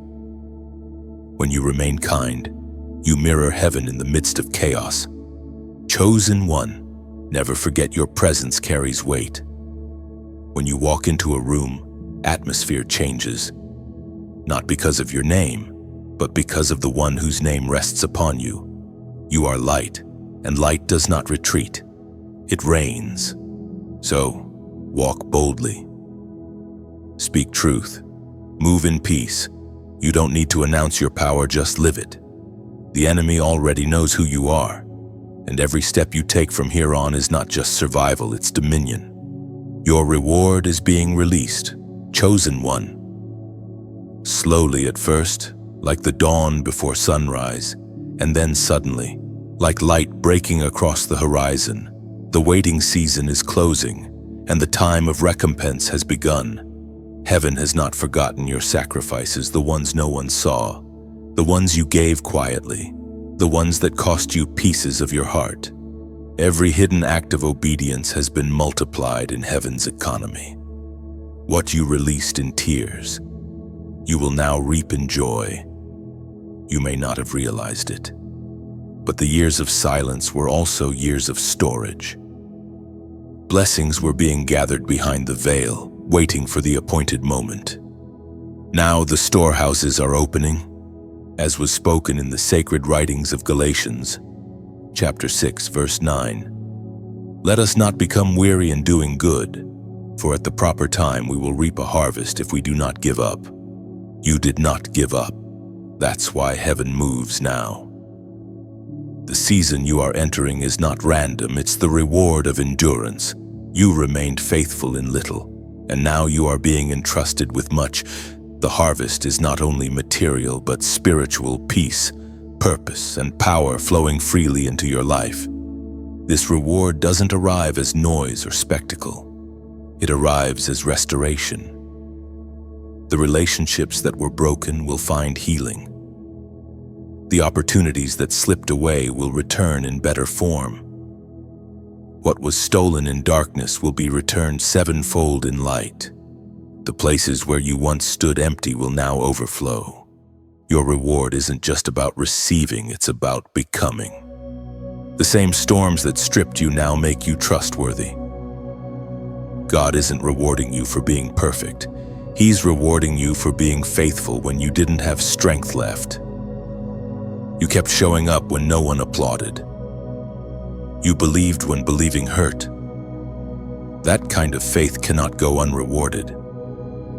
When you remain kind, you mirror heaven in the midst of chaos. Chosen one, never forget your presence carries weight. When you walk into a room, atmosphere changes. Not because of your name, but because of the one whose name rests upon you. You are light, and light does not retreat. It reigns. So, walk boldly. Speak truth. Move in peace. You don't need to announce your power, just live it. The enemy already knows who you are, and every step you take from here on is not just survival, it's dominion. Your reward is being released, chosen one. Slowly at first, like the dawn before sunrise, and then suddenly, like light breaking across the horizon. The waiting season is closing, and the time of recompense has begun. Heaven has not forgotten your sacrifices, the ones no one saw, the ones you gave quietly, the ones that cost you pieces of your heart. Every hidden act of obedience has been multiplied in heaven's economy. What you released in tears, you will now reap in joy. You may not have realized it, but the years of silence were also years of storage. Blessings were being gathered behind the veil, waiting for the appointed moment. Now the storehouses are opening, as was spoken in the sacred writings of Galatians, chapter 6, verse 9. Let us not become weary in doing good, for at the proper time we will reap a harvest if we do not give up. You did not give up. That's why heaven moves now. The season you are entering is not random, it's the reward of endurance. You remained faithful in little, and now you are being entrusted with much. The harvest is not only material, but spiritual peace, purpose, and power flowing freely into your life. This reward doesn't arrive as noise or spectacle. It arrives as restoration. The relationships that were broken will find healing. The opportunities that slipped away will return in better form. What was stolen in darkness will be returned sevenfold in light. The places where you once stood empty will now overflow. Your reward isn't just about receiving, it's about becoming. The same storms that stripped you now make you trustworthy. God isn't rewarding you for being perfect. He's rewarding you for being faithful when you didn't have strength left. You kept showing up when no one applauded. You believed when believing hurt. That kind of faith cannot go unrewarded.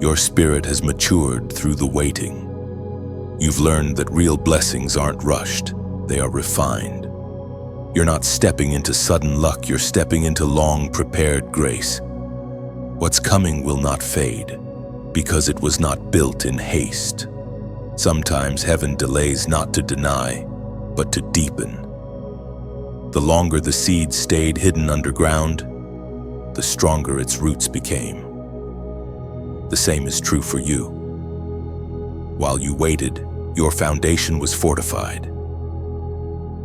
Your spirit has matured through the waiting. You've learned that real blessings aren't rushed, they are refined. You're not stepping into sudden luck, you're stepping into long-prepared grace. What's coming will not fade, because it was not built in haste. Sometimes heaven delays not to deny, but to deepen. The longer the seed stayed hidden underground, the stronger its roots became. The same is true for you. While you waited, your foundation was fortified.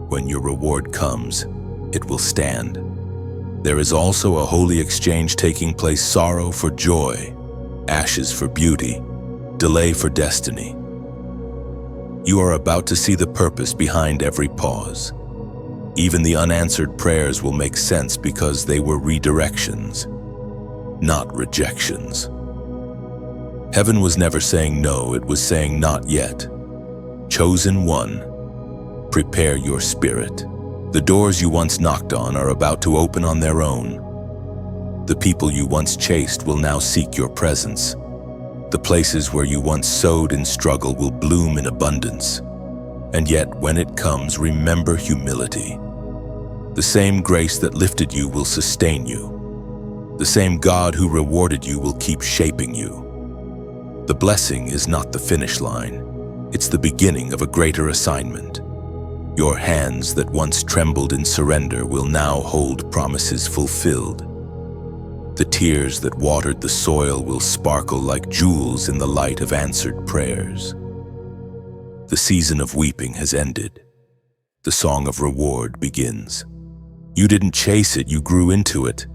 When your reward comes, it will stand. There is also a holy exchange taking place: sorrow for joy, ashes for beauty, delay for destiny. You are about to see the purpose behind every pause. Even the unanswered prayers will make sense because they were redirections, not rejections. Heaven was never saying no, it was saying not yet. Chosen one, prepare your spirit. The doors you once knocked on are about to open on their own. The people you once chased will now seek your presence. The places where you once sowed in struggle will bloom in abundance. And yet, when it comes, remember humility. The same grace that lifted you will sustain you. The same God who rewarded you will keep shaping you. The blessing is not the finish line. It's the beginning of a greater assignment. Your hands that once trembled in surrender will now hold promises fulfilled. The tears that watered the soil will sparkle like jewels in the light of answered prayers. The season of weeping has ended. The song of reward begins. You didn't chase it, you grew into it.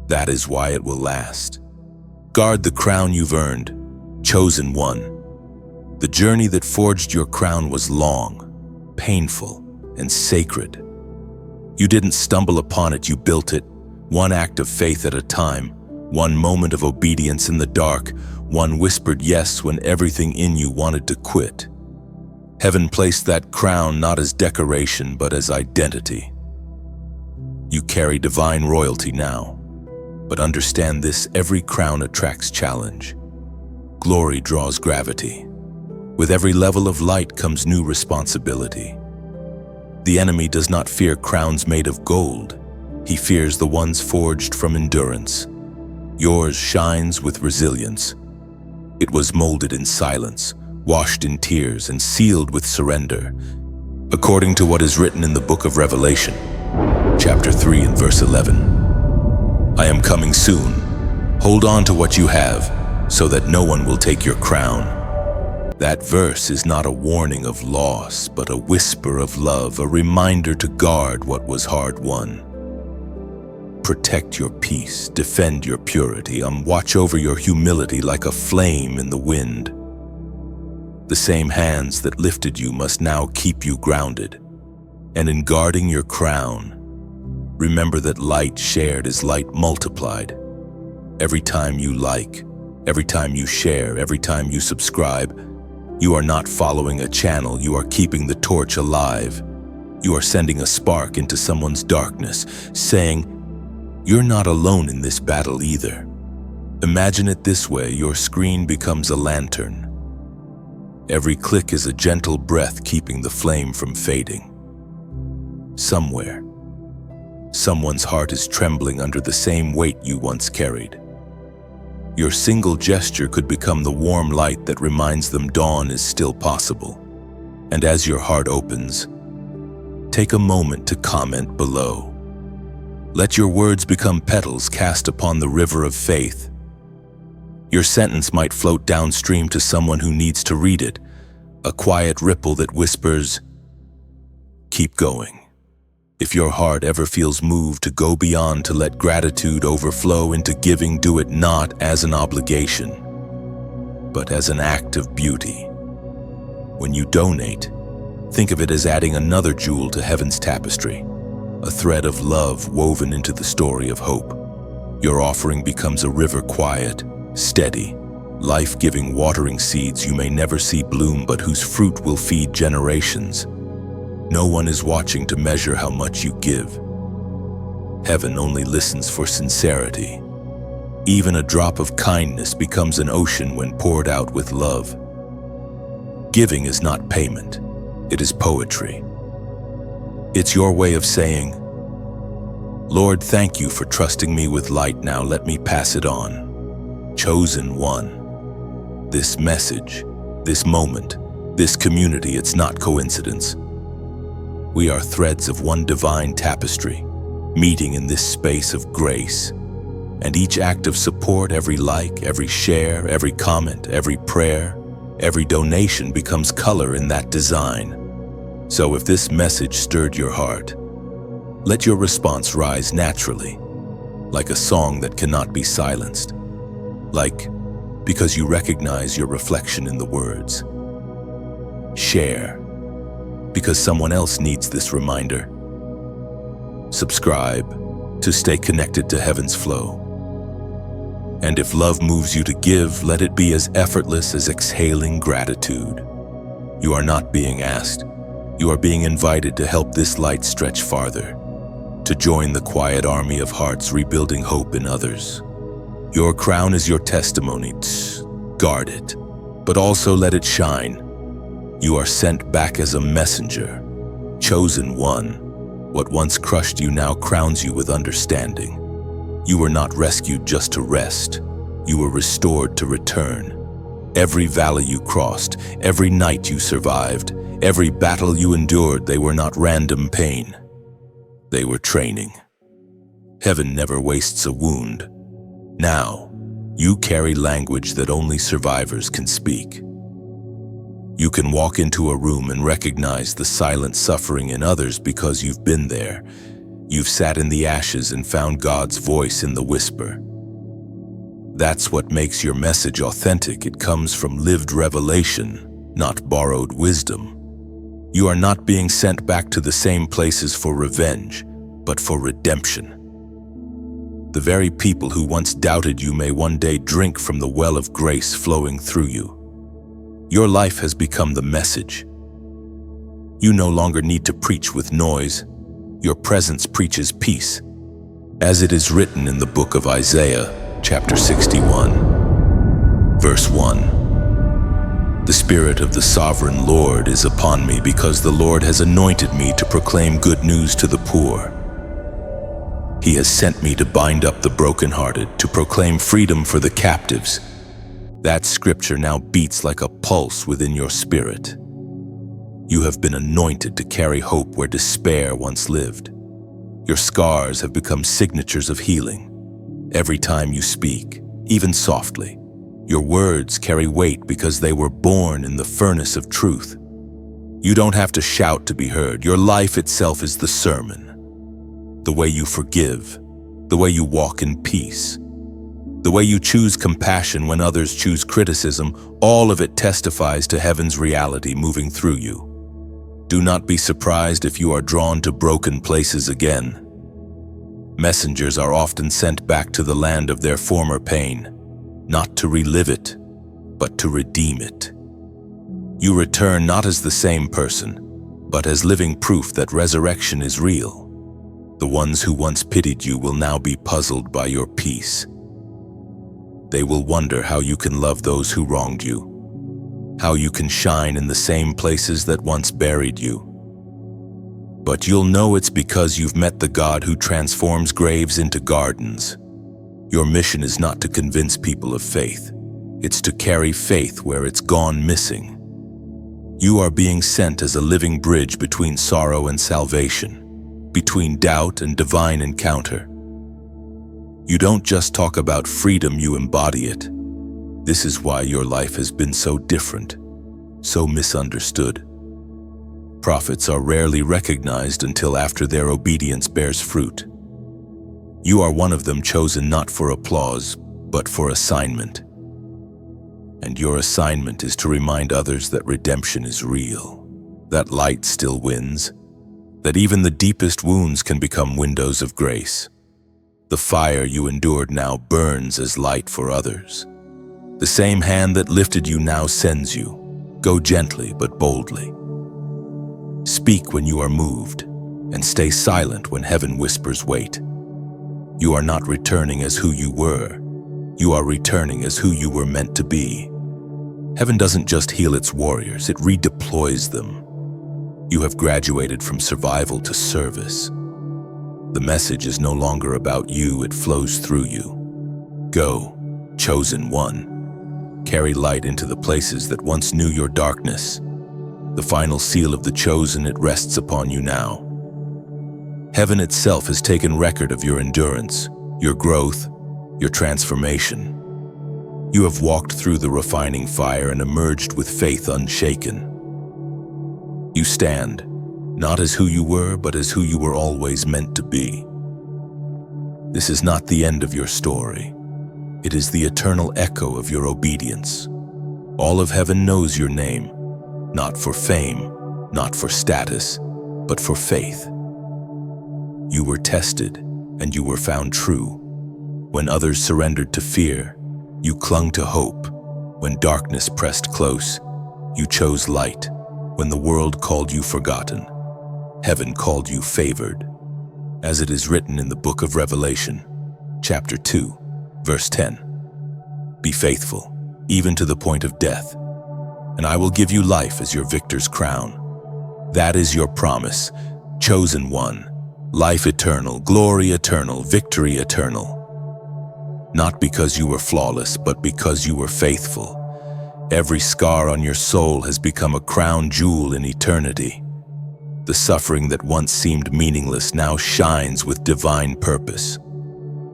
That is why it will last. Guard the crown you've earned, chosen one. The journey that forged your crown was long, painful, and sacred. You didn't stumble upon it, you built it, one act of faith at a time, one moment of obedience in the dark, one whispered yes when everything in you wanted to quit. Heaven placed that crown not as decoration but as identity. You carry divine royalty now, but understand this: every crown attracts challenge. Glory draws gravity. With every level of light comes new responsibility. The enemy does not fear crowns made of gold. He fears the ones forged from endurance. Yours shines with resilience. It was molded in silence, washed in tears, and sealed with surrender. According to what is written in the book of Revelation, chapter 3 and verse 11. I am coming soon. Hold on to what you have, so that no one will take your crown. That verse is not a warning of loss, but a whisper of love, a reminder to guard what was hard won. Protect your peace, defend your purity, watch over your humility like a flame in the wind. The same hands that lifted you must now keep you grounded. And in guarding your crown, remember that light shared is light multiplied. Every time you like, every time you share, every time you subscribe, you are not following a channel, you are keeping the torch alive. You are sending a spark into someone's darkness, saying, "You're not alone in this battle either." Imagine it this way: your screen becomes a lantern. Every click is a gentle breath keeping the flame from fading. Somewhere, someone's heart is trembling under the same weight you once carried. Your single gesture could become the warm light that reminds them dawn is still possible. And as your heart opens, take a moment to comment below. Let your words become petals cast upon the river of faith. Your sentence might float downstream to someone who needs to read it, a quiet ripple that whispers, "Keep going." If your heart ever feels moved to go beyond, to let gratitude overflow into giving, do it not as an obligation, but as an act of beauty. When you donate, think of it as adding another jewel to heaven's tapestry, a thread of love woven into the story of hope. Your offering becomes a river, quiet, steady, life-giving, watering seeds you may never see bloom, but whose fruit will feed generations. No one is watching to measure how much you give. Heaven only listens for sincerity. Even a drop of kindness becomes an ocean when poured out with love. Giving is not payment, it is poetry. It's your way of saying, "Lord, thank you for trusting me with light. Now let me pass it on." Chosen one. This message, this moment, this community, it's not coincidence. We are threads of one divine tapestry, meeting in this space of grace. And each act of support, every like, every share, every comment, every prayer, every donation becomes color in that design. So if this message stirred your heart, let your response rise naturally, like a song that cannot be silenced. Like, because you recognize your reflection in the words. Share, because someone else needs this reminder. Subscribe to stay connected to heaven's flow. And if love moves you to give, let it be as effortless as exhaling gratitude. You are not being asked. You are being invited to help this light stretch farther, to join the quiet army of hearts rebuilding hope in others. Your crown is your testimony. Guard it, but also let it shine. You are sent back as a messenger, chosen one. What once crushed you now crowns you with understanding. You were not rescued just to rest. You were restored to return. Every valley you crossed, every night you survived, Every battle you endured, they were not random pain. They were training. Heaven never wastes a wound. Now, you carry language that only survivors can speak. You can walk into a room and recognize the silent suffering in others because you've been there. You've sat in the ashes and found God's voice in the whisper. That's what makes your message authentic. It comes from lived revelation, not borrowed wisdom. You are not being sent back to the same places for revenge, but for redemption. The very people who once doubted you may one day drink from the well of grace flowing through you. Your life has become the message. You no longer need to preach with noise. Your presence preaches peace. As it is written in the book of Isaiah, chapter 61, verse 1. The Spirit of the Sovereign Lord is upon me because the Lord has anointed me to proclaim good news to the poor. He has sent me to bind up the brokenhearted, to proclaim freedom for the captives. That scripture now beats like a pulse within your spirit. You have been anointed to carry hope where despair once lived. Your scars have become signatures of healing. Every time you speak, even softly, your words carry weight because they were born in the furnace of truth. You don't have to shout to be heard. Your life itself is the sermon. The way you forgive, the way you walk in peace, the way you choose compassion when others choose criticism, all of it testifies to heaven's reality moving through you. Do not be surprised if you are drawn to broken places again. Messengers are often sent back to the land of their former pain, not to relive it, but to redeem it. You return not as the same person, but as living proof that resurrection is real. The ones who once pitied you will now be puzzled by your peace. They will wonder how you can love those who wronged you, how you can shine in the same places that once buried you. But you'll know it's because you've met the God who transforms graves into gardens. Your mission is not to convince people of faith. It's to carry faith where it's gone missing. You are being sent as a living bridge between sorrow and salvation, between doubt and divine encounter. You don't just talk about freedom, you embody it. This is why your life has been so different, so misunderstood. Prophets are rarely recognized until after their obedience bears fruit. You are one of them, chosen not for applause, but for assignment. And your assignment is to remind others that redemption is real, that light still wins, that even the deepest wounds can become windows of grace. The fire you endured now burns as light for others. The same hand that lifted you now sends you. Go gently but boldly. Speak when you are moved, and stay silent when heaven whispers wait. You are not returning as who you were. You are returning as who you were meant to be. Heaven doesn't just heal its warriors, it redeploys them. You have graduated from survival to service. The message is no longer about you, it flows through you. Go, chosen one. Carry light into the places that once knew your darkness. The final seal of the chosen, it rests upon you now. Heaven itself has taken record of your endurance, your growth, your transformation. You have walked through the refining fire and emerged with faith unshaken. You stand, not as who you were, but as who you were always meant to be. This is not the end of your story. It is the eternal echo of your obedience. All of heaven knows your name, not for fame, not for status, but for faith. You were tested, and you were found true. When others surrendered to fear, you clung to hope. When darkness pressed close, you chose light. When the world called you forgotten, heaven called you favored. As it is written in the book of Revelation, chapter 2, verse 10. Be faithful, even to the point of death, and I will give you life as your victor's crown. That is your promise, chosen one, life eternal, glory eternal, victory eternal. Not because you were flawless, but because you were faithful. Every scar on your soul has become a crown jewel in eternity. The suffering that once seemed meaningless now shines with divine purpose.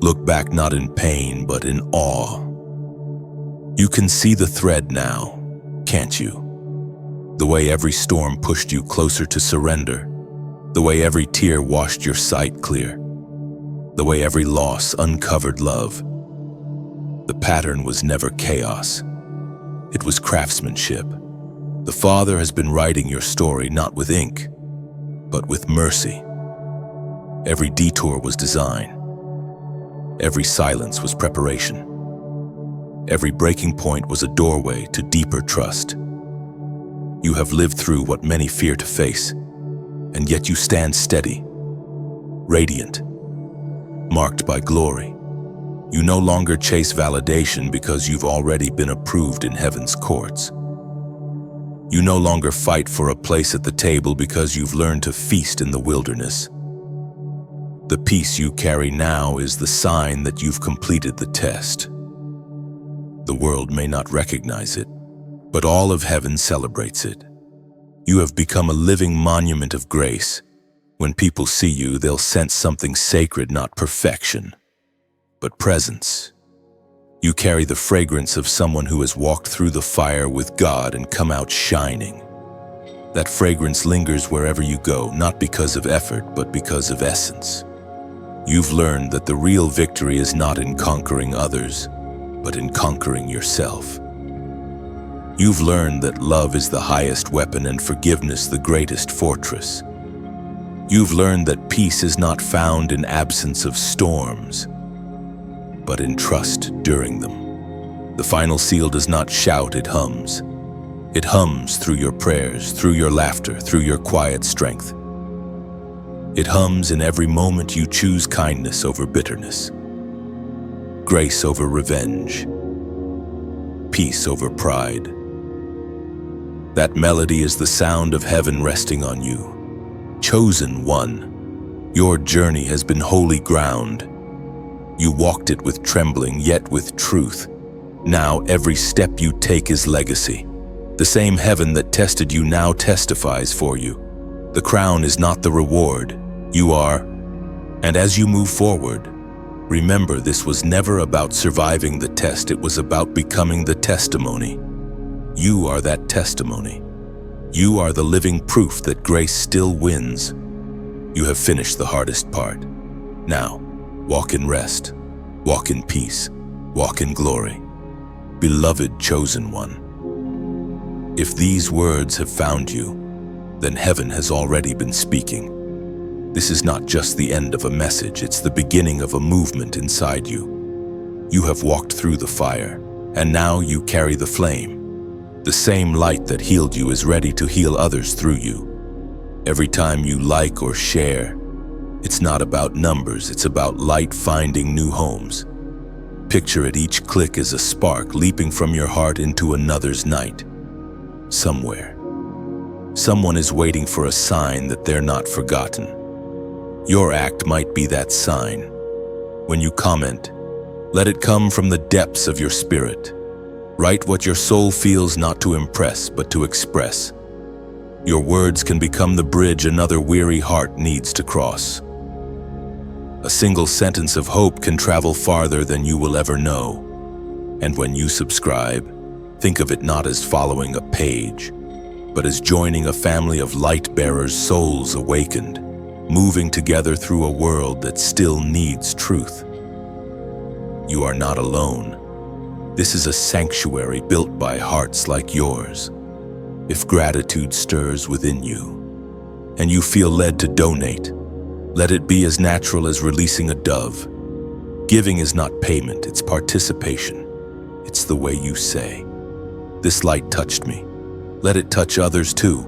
Look back not in pain, but in awe. You can see the thread now, can't you? The way every storm pushed you closer to surrender. The way every tear washed your sight clear. The way every loss uncovered love. The pattern was never chaos. It was craftsmanship. The Father has been writing your story not with ink, but with mercy. Every detour was design. Every silence was preparation. Every breaking point was a doorway to deeper trust. You have lived through what many fear to face, and yet you stand steady, radiant, marked by glory. You no longer chase validation because you've already been approved in heaven's courts. You no longer fight for a place at the table because you've learned to feast in the wilderness. The peace you carry now is the sign that you've completed the test. The world may not recognize it, but all of heaven celebrates it. You have become a living monument of grace. When people see you, they'll sense something sacred, not perfection, but presence. You carry the fragrance of someone who has walked through the fire with God and come out shining. That fragrance lingers wherever you go, not because of effort, but because of essence. You've learned that the real victory is not in conquering others, but in conquering yourself. You've learned that love is the highest weapon and forgiveness the greatest fortress. You've learned that peace is not found in absence of storms, but in trust during them. The final seal does not shout, it hums. It hums through your prayers, through your laughter, through your quiet strength. It hums in every moment you choose kindness over bitterness, grace over revenge, peace over pride. That melody is the sound of heaven resting on you. Chosen one, your journey has been holy ground. You walked it with trembling, yet with truth. Now every step you take is legacy. The same heaven that tested you now testifies for you. The crown is not the reward, you are. And as you move forward, remember this was never about surviving the test, it was about becoming the testimony. You are that testimony. You are the living proof that grace still wins. You have finished the hardest part. Now, walk in rest, walk in peace, walk in glory. Beloved chosen one. If these words have found you, then heaven has already been speaking. This is not just the end of a message, it's the beginning of a movement inside you. You have walked through the fire, and now you carry the flame. The same light that healed you is ready to heal others through you. Every time you like or share, it's not about numbers, it's about light finding new homes. Picture it, each click is a spark leaping from your heart into another's night. Somewhere, someone is waiting for a sign that they're not forgotten. Your act might be that sign. When you comment, let it come from the depths of your spirit. Write what your soul feels, not to impress, but to express. Your words can become the bridge another weary heart needs to cross. A single sentence of hope can travel farther than you will ever know. And when you subscribe, think of it not as following a page, but as joining a family of light-bearers, souls awakened, moving together through a world that still needs truth. You are not alone. This is a sanctuary built by hearts like yours. If gratitude stirs within you, and you feel led to donate, let it be as natural as releasing a dove. Giving is not payment, it's participation. It's the way you say, "This light touched me. Let it touch others too."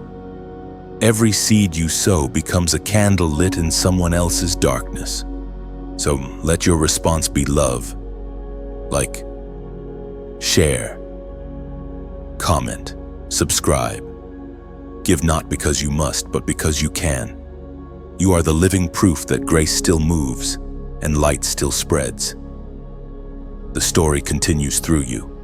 Every seed you sow becomes a candle lit in someone else's darkness. So let your response be love. Like, share, comment, subscribe. Give not because you must, but because you can. You are the living proof that grace still moves and light still spreads. The story continues through you.